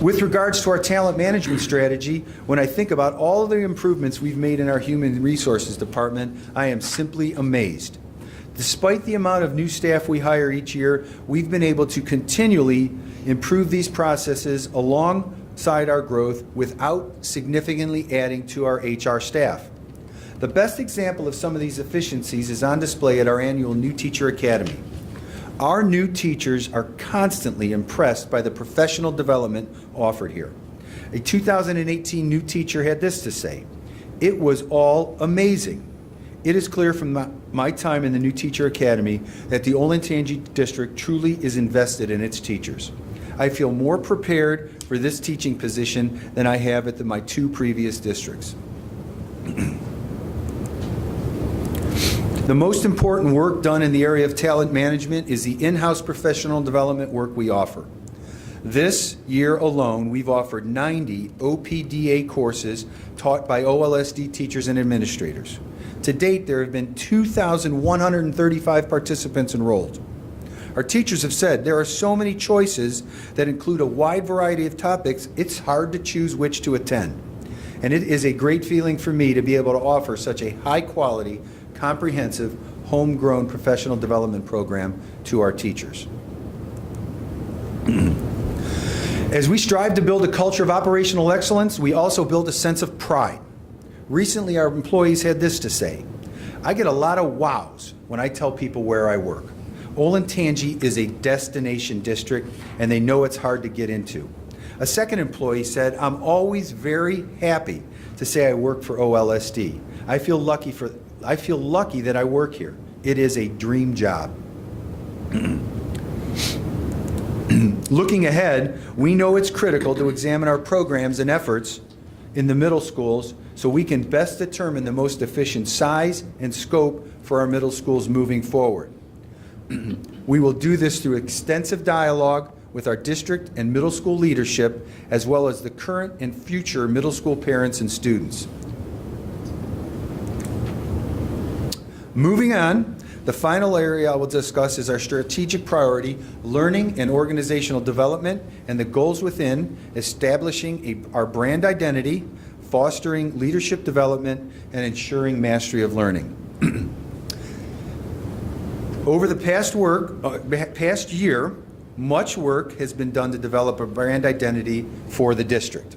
With regards to our talent management strategy, when I think about all of the improvements we've made in our human resources department, I am simply amazed. Despite the amount of new staff we hire each year, we've been able to continually improve these processes alongside our growth without significantly adding to our HR staff. The best example of some of these efficiencies is on display at our annual New Teacher Academy. Our new teachers are constantly impressed by the professional development offered here. A 2018 new teacher had this to say: "It was all amazing." It is clear from my time in the New Teacher Academy that the Olentangy District truly is invested in its teachers. I feel more prepared for this teaching position than I have at my two previous districts. The most important work done in the area of talent management is the in-house professional development work we offer. This year alone, we've offered 90 OPDA courses taught by OLSD teachers and administrators. To date, there have been 2,135 participants enrolled. Our teachers have said there are so many choices that include a wide variety of topics, it's hard to choose which to attend. And it is a great feeling for me to be able to offer such a high-quality, comprehensive, homegrown professional development program to our teachers. As we strive to build a culture of operational excellence, we also build a sense of pride. Recently, our employees had this to say: "I get a lot of wows when I tell people where I work. Olentangy is a destination district, and they know it's hard to get into." A second employee said, "I'm always very happy to say I work for OLSD. I feel lucky that I work here. It is a dream job." Looking ahead, we know it's critical to examine our programs and efforts in the middle schools so we can best determine the most efficient size and scope for our middle schools moving forward. We will do this through extensive dialogue with our district and middle school leadership, as well as the current and future middle school parents and students. Moving on, the final area I will discuss is our strategic priority, learning and organizational development, and the goals within establishing our brand identity, fostering leadership development, and ensuring mastery of learning. Over the past year, much work has been done to develop a brand identity for the district.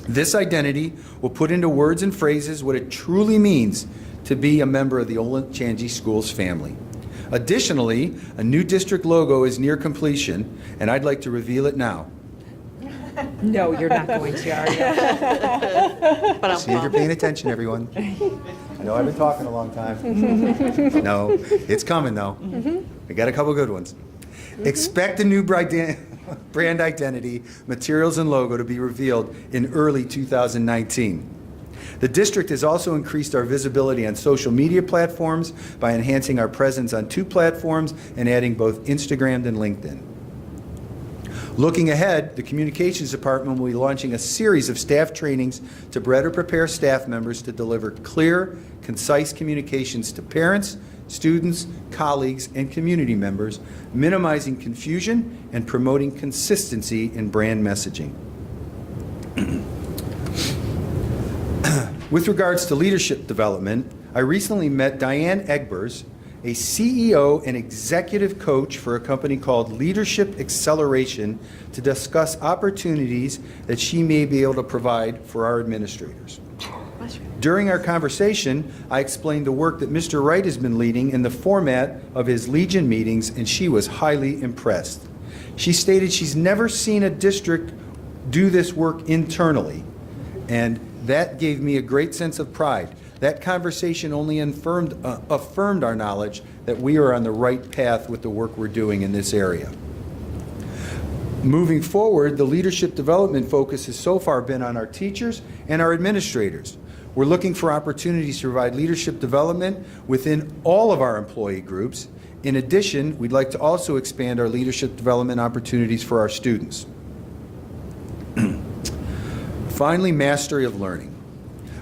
This identity will put into words and phrases what it truly means to be a member of the Olentangy Schools family. Additionally, a new district logo is near completion, and I'd like to reveal it now. No, you're not going to, are you? See if you're paying attention, everyone. I know I've been talking a long time. No, it's coming, though. We got a couple good ones. Expect a new brand identity, materials, and logo to be revealed in early 2019. The district has also increased our visibility on social media platforms by enhancing our presence on 2 platforms and adding both Instagram and LinkedIn. Looking ahead, the Communications Department will be launching a series of staff trainings to better prepare staff members to deliver clear, concise communications to parents, students, colleagues, and community members, minimizing confusion and promoting consistency in brand messaging. With regards to leadership development, I recently met Diane Egbers, a CEO and executive coach for a company called Leadership Acceleration, to discuss opportunities that she may be able to provide for our administrators. During our conversation, I explained the work that Mr. Wright has been leading in the format of his Legion meetings, and she was highly impressed. She stated she's never seen a district do this work internally, and that gave me a great sense of pride. That conversation only affirmed our knowledge that we are on the right path with the work we're doing in this area. Moving forward, the leadership development focus has so far been on our teachers and our administrators. We're looking for opportunities to provide leadership development within all of our employee groups. In addition, we'd like to also expand our leadership development opportunities for our students. Finally, mastery of learning.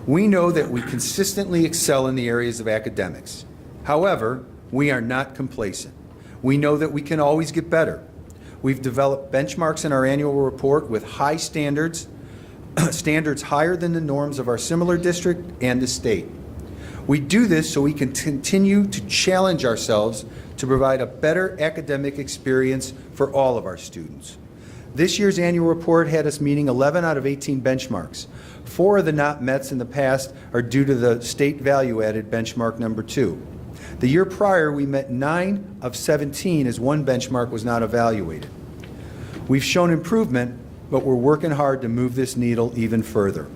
We know that we consistently excel in the areas of academics. However, we are not complacent. We know that we can always get better. We've developed benchmarks in our annual report with high standards, standards higher than the norms of our similar district and the state. We do this so we can continue to challenge ourselves to provide a better academic experience for all of our students. This year's annual report had us meeting 11 out of 18 benchmarks. 4 of the not mets in the past are due to the state value-added benchmark number 2. The year prior, we met 9 of 17 as one benchmark was not evaluated. We've shown improvement, but we're working hard to move this needle even further.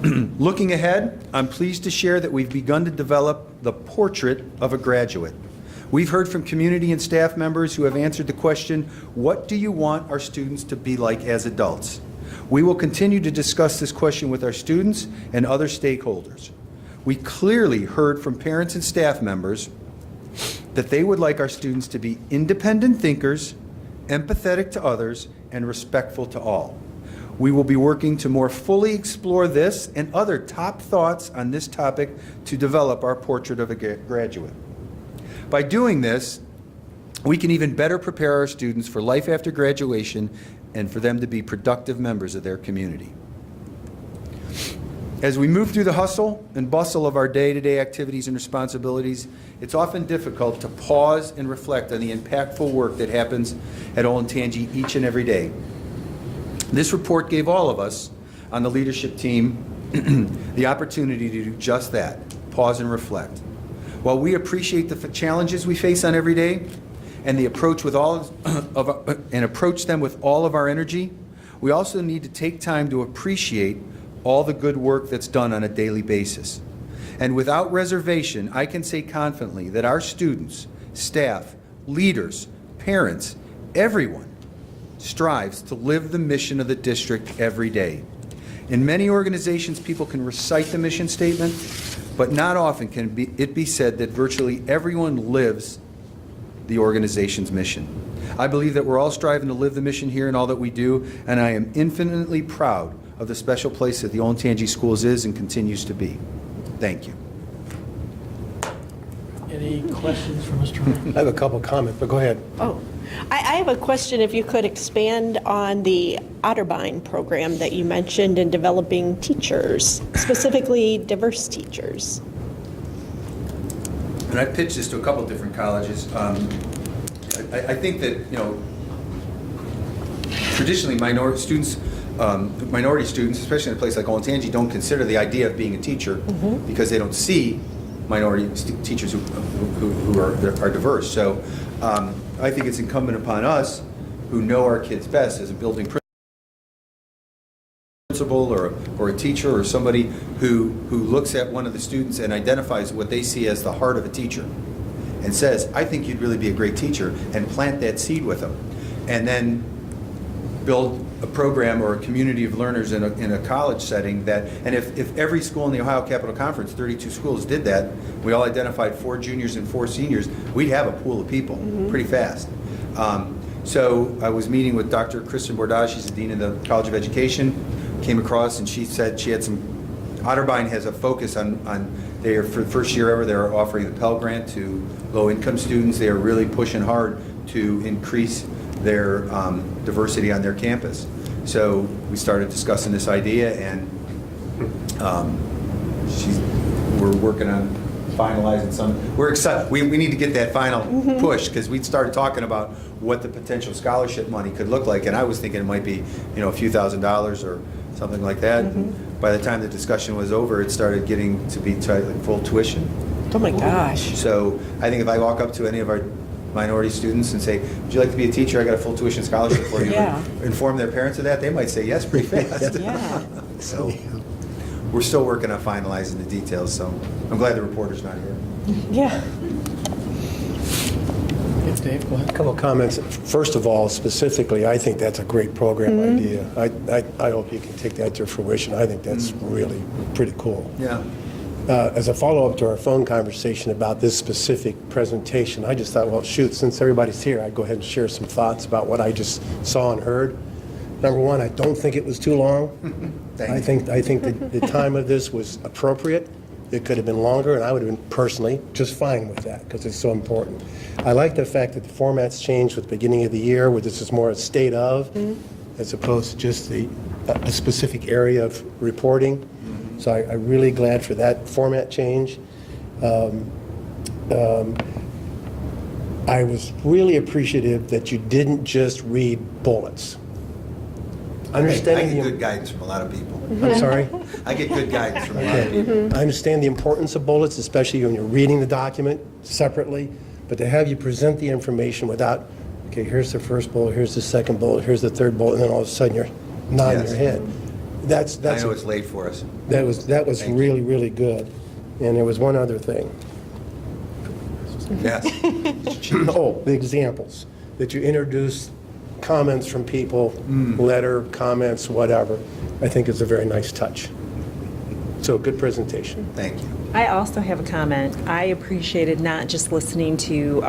Looking ahead, I'm pleased to share that we've begun to develop the portrait of a graduate. We've heard from community and staff members who have answered the question, what do you want our students to be like as adults? We will continue to discuss this question with our students and other stakeholders. We clearly heard from parents and staff members that they would like our students to be independent thinkers, empathetic to others, and respectful to all. We will be working to more fully explore this and other top thoughts on this topic to develop our portrait of a graduate. By doing this, we can even better prepare our students for life after graduation and for them to be productive members of their community. As we move through the hustle and bustle of our day-to-day activities and responsibilities, it's often difficult to pause and reflect on the impactful work that happens at Olentangy each and every day. This report gave all of us on the leadership team the opportunity to do just that, pause and reflect. While we appreciate the challenges we face on every day and approach them with all of our energy, we also need to take time to appreciate all the good work that's done on a daily basis. And without reservation, I can say confidently that our students, staff, leaders, parents, everyone strives to live the mission of the district every day. In many organizations, people can recite the mission statement, but not often can it be said that virtually everyone lives the organization's mission. I believe that we're all striving to live the mission here in all that we do, and I am infinitely proud of the special place that the Olentangy Schools is and continues to be. Thank you. Any questions for Mr. Wright? I have a couple comments, but go ahead. Oh, I have a question, if you could expand on the Otterbein program that you mentioned in developing teachers, specifically diverse teachers. And I pitched this to a couple of different colleges. I think that, you know, traditionally minority students, especially in a place like Olentangy, don't consider the idea of being a teacher because they don't see minority teachers who are diverse. So I think it's incumbent upon us who know our kids best as a building principal or a teacher or somebody who looks at one of the students and identifies what they see as the heart of a teacher and says, I think you'd really be a great teacher, and plant that seed with them. And then build a program or a community of learners in a college setting that, and if every school in the Ohio Capital Conference, 32 schools, did that, we all identified 4 juniors and 4 seniors, we'd have a pool of people pretty fast. So I was meeting with Dr. Kristen Bordage, she's the Dean of the College of Education, came across and she said she had some, Otterbein has a focus on they are, for the first year ever, they're offering the Pell Grant to low-income students. They are really pushing hard to increase their diversity on their campus. So we started discussing this idea, and we're working on finalizing some. We're excited. We need to get that final push, because we started talking about what the potential scholarship money could look like, and I was thinking it might be, a few $1,000s or something like that. And by the time the discussion was over, it started getting to be like full tuition. Oh my gosh. So I think if I walk up to any of our minority students and say, would you like to be a teacher? I got a full tuition scholarship for you. Yeah. Inform their parents of that, they might say yes pretty fast. Yeah. So we're still working on finalizing the details, so I'm glad the reporter's not here. Yeah. Yes, Dave, go ahead. A couple of comments. First of all, specifically, I think that's a great program idea. I hope you can take that to fruition. I think that's really pretty cool. Yeah. As a follow-up to our phone conversation about this specific presentation, I just thought, well, shoot, since everybody's here, I'd go ahead and share some thoughts about what I just saw and heard. Number one, I don't think it was too long. I think the time of this was appropriate. It could have been longer, and I would have been personally just fine with that, because it's so important. I like the fact that the format's changed with the beginning of the year, where this is more a state of, as opposed to just a specific area of reporting. So I'm really glad for that format change. I was really appreciative that you didn't just read bullets. I get good guidance from a lot of people. I'm sorry? I get good guidance from a lot of people. I understand the importance of bullets, especially when you're reading the document separately, but to have you present the information without, okay, here's the first bullet, here's the second bullet, here's the third bullet, and then all of a sudden you're nodding your head. That's I know it's late for us. That was really, really good. And there was one other thing. Yes. Oh, the examples, that you introduced comments from people, letter, comments, whatever. I think it's a very nice touch. So, good presentation. Thank you. I also have a comment. I appreciated not just listening to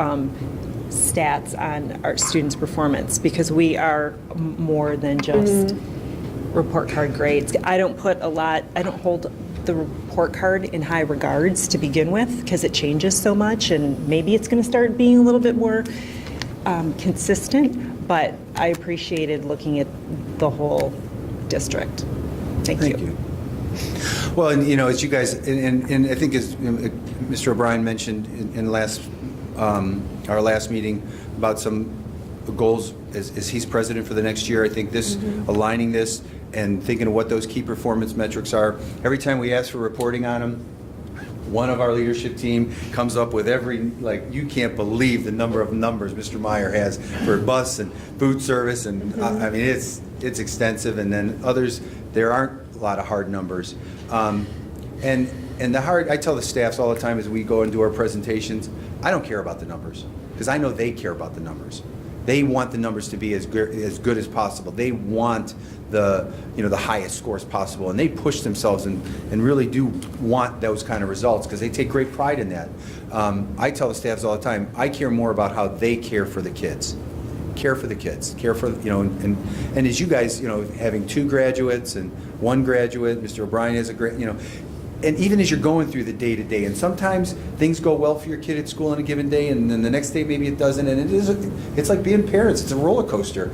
stats on our students' performance, because we are more than just report card grades. I don't hold the report card in high regards to begin with, because it changes so much, and maybe it's going to start being a little bit more consistent, but I appreciated looking at the whole district. Thank you. Well, and as you guys, and I think as Mr. O'Brien mentioned in our last meeting about some goals as he's president for the next year, I think this, aligning this and thinking of what those key performance metrics are. Every time we ask for reporting on them, one of our leadership team comes up with you can't believe the number of numbers Mr. Meyer has for bus and food service, and I mean, it's extensive, and then others, there aren't a lot of hard numbers. And the hard, I tell the staffs all the time as we go and do our presentations, I don't care about the numbers, because I know they care about the numbers. They want the numbers to be as good as possible. They want the highest scores possible, and they push themselves and really do want those kind of results, because they take great pride in that. I tell the staffs all the time, I care more about how they care for the kids. Care for the kids. Care for, and as you guys, having 2 graduates and 1 graduate, Mr. O'Brien has a great, and even as you're going through the day-to-day, and sometimes things go well for your kid at school on a given day, and then the next day maybe it doesn't, and it's like being parents, it's a roller coaster.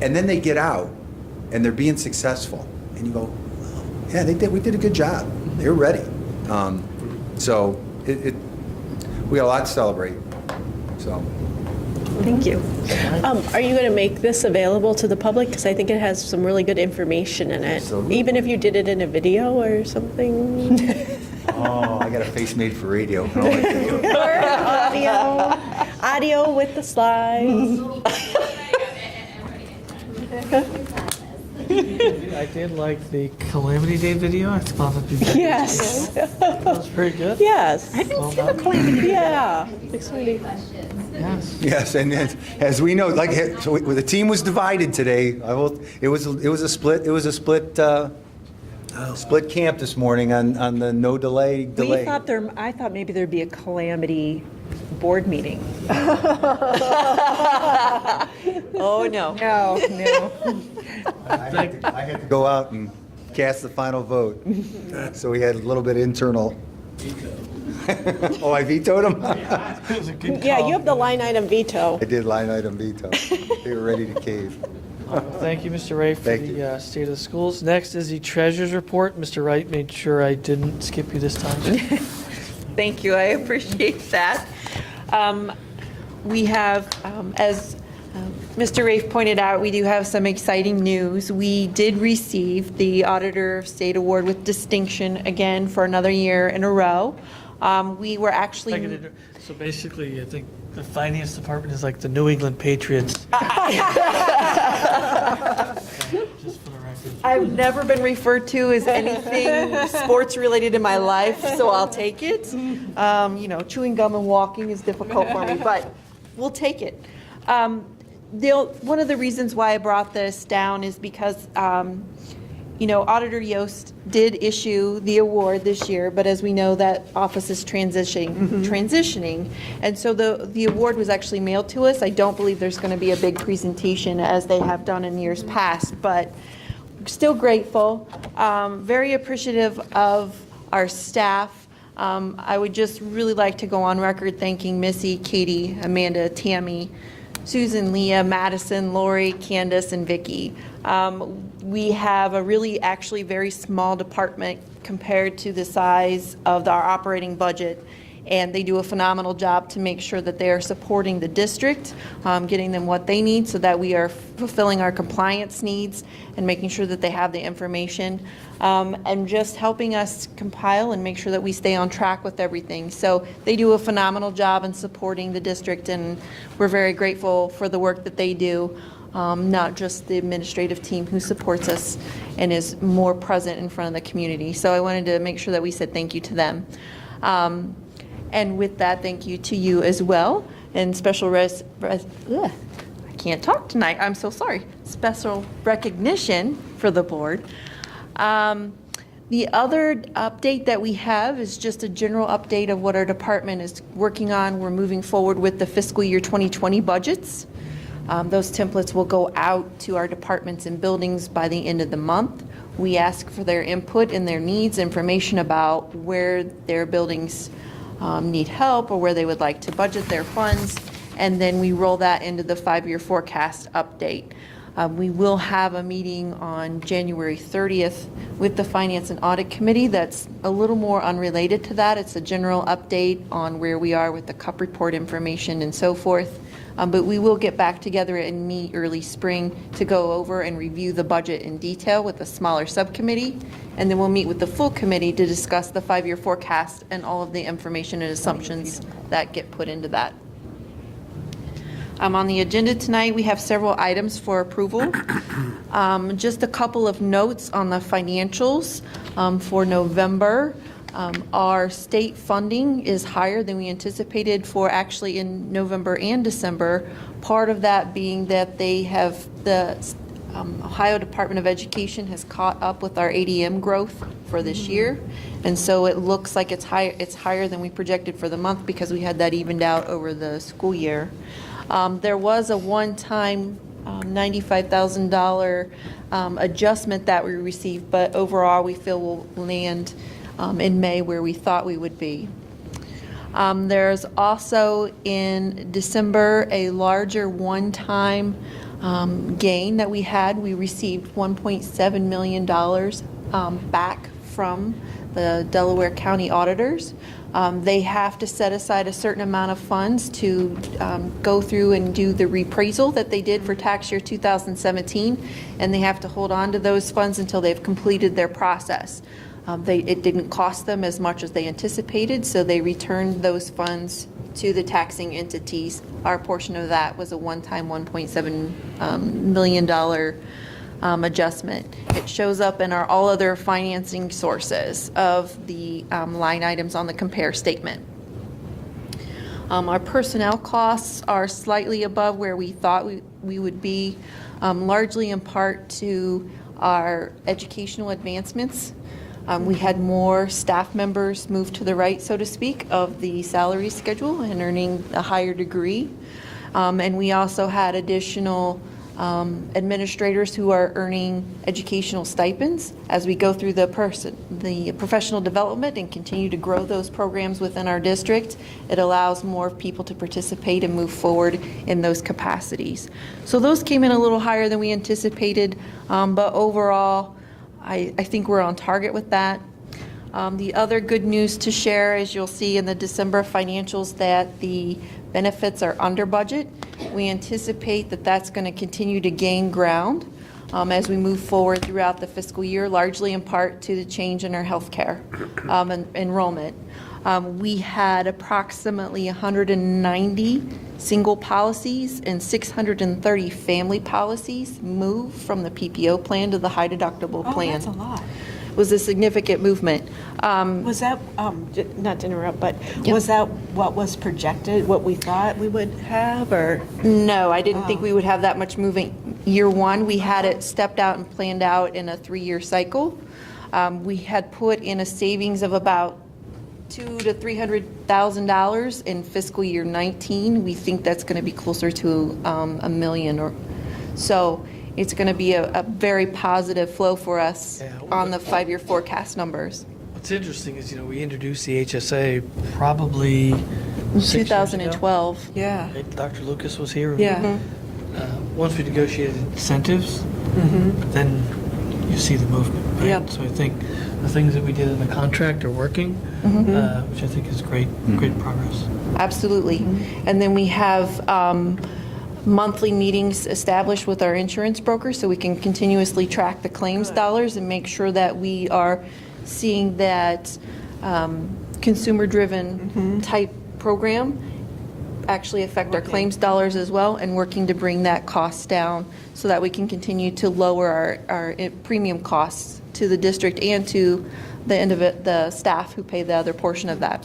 And then they get out, and they're being successful, and you go, oh, yeah, we did a good job. They're ready. So we got a lot to celebrate. So. Thank you. Are you going to make this available to the public? Because I think it has some really good information in it. Absolutely. Even if you did it in a video or something. Oh, I got a face made for radio. I don't like video. Or audio with the slides. I did like the Calamity Day video. I thought that'd be good. Yes. That was pretty good. Yes. I didn't see the Calamity. Yeah. Questions. Yes. Yes, and as we know, like, so the team was divided today. It was a split camp this morning on the no delay. I thought maybe there'd be a calamity board meeting. Oh, no. No. I had to go out and cast the final vote. So we had a little bit of internal. Oh, I vetoed him? Yeah, you have the line item veto. I did line item veto. They were ready to cave. Thank you, Mr. Ray, for Thank the state of the schools. Next is the treasurer's report. Mr. Wright made sure I didn't skip you this time. Thank you, I appreciate that. We have, as Mr. Rafe pointed out, we do have some exciting news. We did receive the Auditor of State Award with distinction again for another year in a row. We were actually... So basically, I think the finance department is like the New England Patriots. Just for the record. I've never been referred to as anything sports related in my life, so I'll take it. Chewing gum and walking is difficult for me, but we'll take it. One of the reasons why I brought this down is because, Auditor Yost did issue the award this year, but as we know, that office is transitioning. And so the award was actually mailed to us. I don't believe there's going to be a big presentation as they have done in years past, but still grateful, very appreciative of our staff. I would just really like to go on record thanking Missy, Katie, Amanda, Tammy, Susan, Leah, Madison, Lori, Candace, and Vicki. We have a really actually very small department compared to the size of our operating budget, and they do a phenomenal job to make sure that they are supporting the district, getting them what they need so that we are fulfilling our compliance needs and making sure that they have the information, and just helping us compile and make sure that we stay on track with everything. So they do a phenomenal job in supporting the district, and we're very grateful for the work that they do. Not just the administrative team who supports us and is more present in front of the community. So I wanted to make sure that we said thank you to them. And with that, thank you to you as well. And special I can't talk tonight. I'm so sorry. Special recognition for the board. The other update that we have is just a general update of what our department is working on. We're moving forward with the fiscal year 2020 budgets. Those templates will go out to our departments and buildings by the end of the month. We ask for their input and their needs, information about where their buildings need help or where they would like to budget their funds, and then we roll that into the 5-year forecast update. We will have a meeting on January 30th with the Finance and Audit Committee that's a little more unrelated to that. It's a general update on where we are with the CUP report information and so forth. But we will get back together and meet early spring to go over and review the budget in detail with a smaller subcommittee. And then we'll meet with the full committee to discuss the 5-year forecast and all of the information and assumptions that get put into that. On the agenda tonight, we have several items for approval. Just a couple of notes on the financials for November. Our state funding is higher than we anticipated for actually in November and December. Part of that being that they have the Ohio Department of Education has caught up with our ADM growth for this year, and so it looks like it's higher than we projected for the month because we had that evened out over the school year. There was a one-time $95,000 adjustment that we received, but overall we feel we'll land in May where we thought we would be. There's also in December a larger one-time gain that we had. We received $1.7 million back from the Delaware County auditors. They have to set aside a certain amount of funds to go through and do the reappraisal that they did for tax year 2017, and they have to hold on to those funds until they've completed their process. It didn't cost them as much as they anticipated, so they returned those funds to the taxing entities. Our portion of that was a one-time $1.7 million adjustment. It shows up in our all other financing sources of the line items on the compare statement. Our personnel costs are slightly above where we thought we would be, largely in part to our educational advancements. We had more staff members move to the right, so to speak, of the salary schedule and earning a higher degree. And we also had additional administrators who are earning educational stipends as we go through the professional development and continue to grow those programs within our district. It allows more people to participate and move forward in those capacities. So those came in a little higher than we anticipated, but overall, I think we're on target with that. The other good news to share is you'll see in the December financials that the benefits are under budget. We anticipate that that's going to continue to gain ground as we move forward throughout the fiscal year, largely in part to the change in our healthcare enrollment. We had approximately 190 single policies and 630 family policies move from the PPO plan to the high deductible plan. That's a lot. It was a significant movement. Was that, not to interrupt, but was that what was projected, what we thought we would have, or? No, I didn't think we would have that much moving. Year one, we had it stepped out and planned out in a 3-year cycle. We had put in a savings of about $200,000 to $300,000 in fiscal year 19. We think that's going to be closer to $1 million or so. It's going to be a very positive flow for us on the 5-year forecast numbers. What's interesting is, we introduced the HSA probably In 2012. Yeah. Dr. Lucas was here. Yeah. Once we negotiated incentives, then you see the movement, right? Yep. So I think the things that we did in the contract are working, which I think is great progress. Absolutely. And then we have monthly meetings established with our insurance broker so we can continuously track the claims dollars and make sure that we are seeing that consumer-driven type program actually affect our claims dollars as well, and working to bring that cost down so that we can continue to lower our premium costs to the district and to the staff who pay the other portion of that.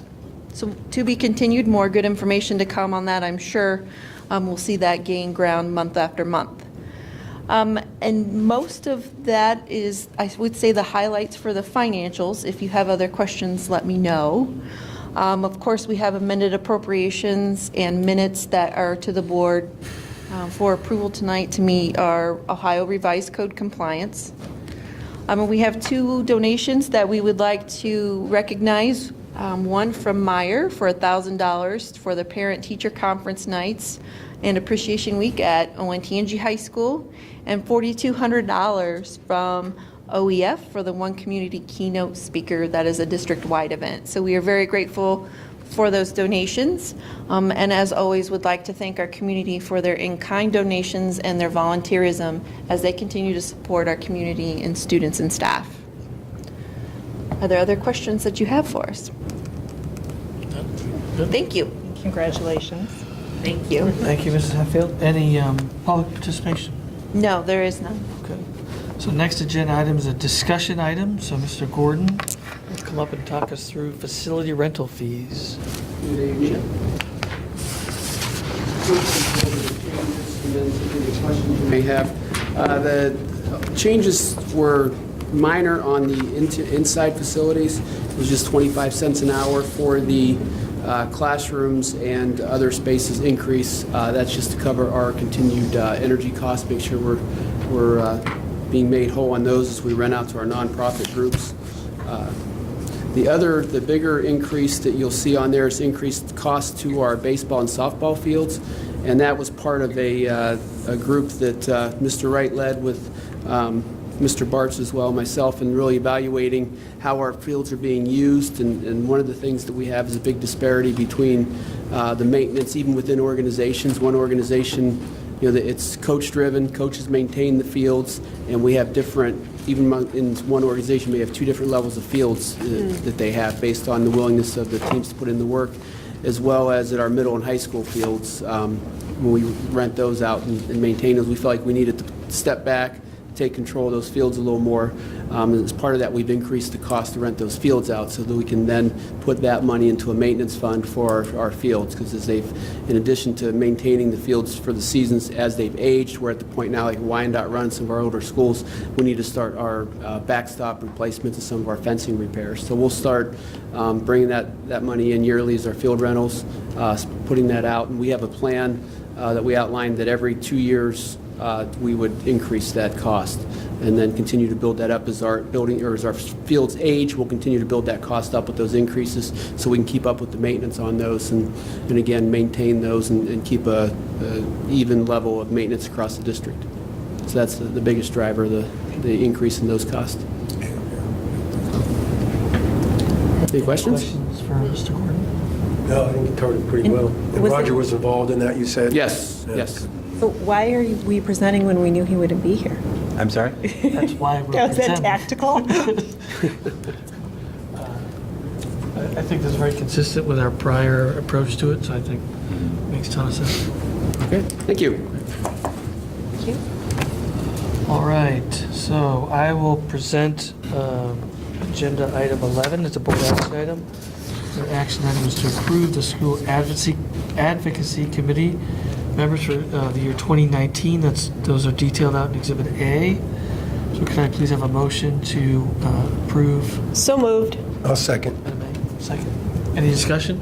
So to be continued, more good information to come on that, I'm sure. We'll see that gain ground month after month. And most of that is, I would say, the highlights for the financials. If you have other questions, let me know. Of course, we have amended appropriations and minutes that are to the board for approval tonight to meet our Ohio Revised Code compliance. We have 2 donations that we would like to recognize. One from Meyer for $1,000 for the Parent-Teacher Conference Nights and Appreciation Week at Olentangy High School, and $4,200 from OEF for the One Community Keynote Speaker that is a district-wide event. So we are very grateful for those donations, and as always would like to thank our community for their in-kind donations and their volunteerism as they continue to support our community and students and staff. Are there other questions that you have for us? Thank you. Congratulations. Thank you. Thank you, Mrs. Hatfield. Any public participation? No, there is none. Okay. So next agenda item is a discussion item. So Mr. Gordon will come up and talk us through facility rental fees. May have. The changes were minor on the inside facilities. It was just 25 cents an hour for the classrooms and other spaces increase. That's just to cover our continued energy costs, make sure we're being made whole on those as we rent out to our nonprofit groups. The bigger increase that you'll see on there is increased cost to our baseball and softball fields, and that was part of a group that Mr. Wright led with Mr. Bartz as well, myself, and really evaluating how our fields are being used. And one of the things that we have is a big disparity between the maintenance, even within organizations. One organization, it's coach-driven, coaches maintain the fields, and we have different, even in one organization, we have 2 different levels of fields that they have based on the willingness of the teams to put in the work, as well as at our middle and high school fields. When we rent those out and maintain those, we felt like we needed to step back, take control of those fields a little more. And as part of that, we've increased the cost to rent those fields out so that we can then put that money into a maintenance fund for our fields, because as they've, in addition to maintaining the fields for the seasons as they've aged, we're at the point now like Wyandotte Run, some of our older schools, we need to start our backstop replacements and some of our fencing repairs. So we'll start bringing that money in yearly as our field rentals, putting that out, and we have a plan that we outlined that every 2 years we would increase that cost and then continue to build that up as our building or as our fields age. We'll continue to build that cost up with those increases so we can keep up with the maintenance on those and again maintain those and keep a even level of maintenance across the district. So that's the biggest driver, the increase in those costs. Any questions? Questions for Mr. Gordon? No, I think you covered it pretty well. And was Roger it- was involved in that, you said? Yes, Yeah. yes. So why are we presenting when we knew he wouldn't be here? I'm sorry? That's why we're Was that presenting. tactical? I think that's very consistent with our prior approach to it, so I think it makes a ton of sense. Okay, thank you. Thank you. All right, so I will present agenda item 11. It's a board action item. The action item is to approve the school advocacy committee members for the year 2019. Those are detailed out in Exhibit A. So can I please have a motion to approve? So moved. I'll second. Item A? Second. Any discussion?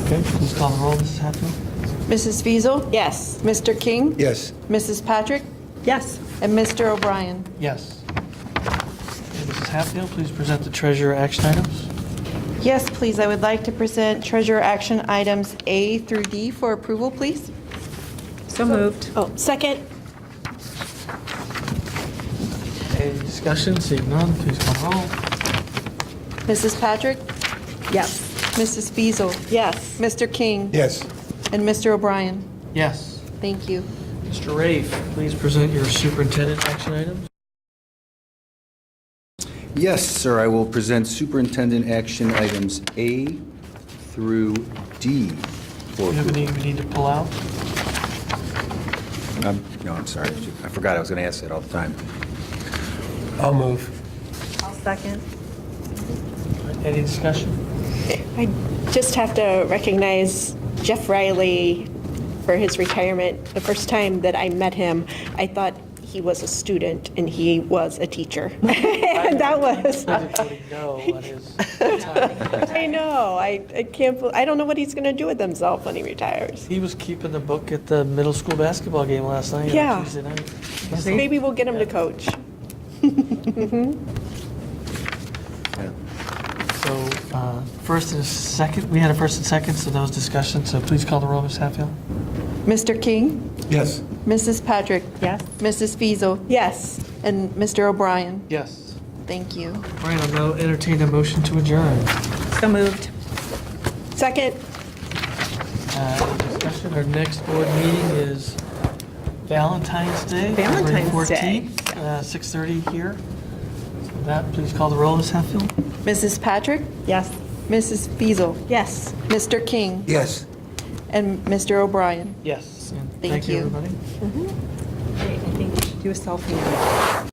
Okay, please call the roll, Mrs. Hatfield. Mrs. Fiesel, Yes. Mr. King, Yes. Mrs. Patrick, Yes. and Mr. O'Brien. Yes. And Mrs. Hatfield, please present the treasurer action items. Yes, please, I would like to present treasurer action items A through D for approval, please. So moved. Oh, second. Any discussion? Seeing none, please call the roll. Mrs. Patrick, Yes. Mrs. Fiesel, Yes. Mr. King, Yes. and Mr. O'Brien. Yes. Thank you. Mr. Rafe, please present your superintendent action items. Yes, sir, I will present superintendent action items A through D Do for you have approval. any we need to pull out? No, I'm sorry. I forgot I was going to ask that all the time. I'll move. I'll second. Any discussion? I just have to recognize Jeff Riley for his retirement. The first time that I met him, I thought he was a student and he was a teacher. And that was, Everybody know what his time. I know, I can't, I don't know what he's going to do with himself when he retires. He was keeping the book at the middle school basketball game last night Yeah. on Tuesday night. Maybe we'll get him to coach. So first and second, we had a first and second, so those discussions, so please call the roll, Ms. Hatfield. Mr. King, Yes. Mrs. Patrick, Yes. Mrs. Fiesel, Yes. and Mr. O'Brien. Yes. Thank you. All right, I'll now entertain a motion to adjourn. So moved. Second. Any discussion? Our next board meeting is Valentine's Day. Valentine's February Day. 14th, 6:30 here. So with that, please call the roll, Ms. Hatfield. Mrs. Patrick, Yes. Mrs. Fiesel, Yes. Mr. King, Yes. and Mr. O'Brien. Yes. And Thank you. everybody. I think we should do a selfie now.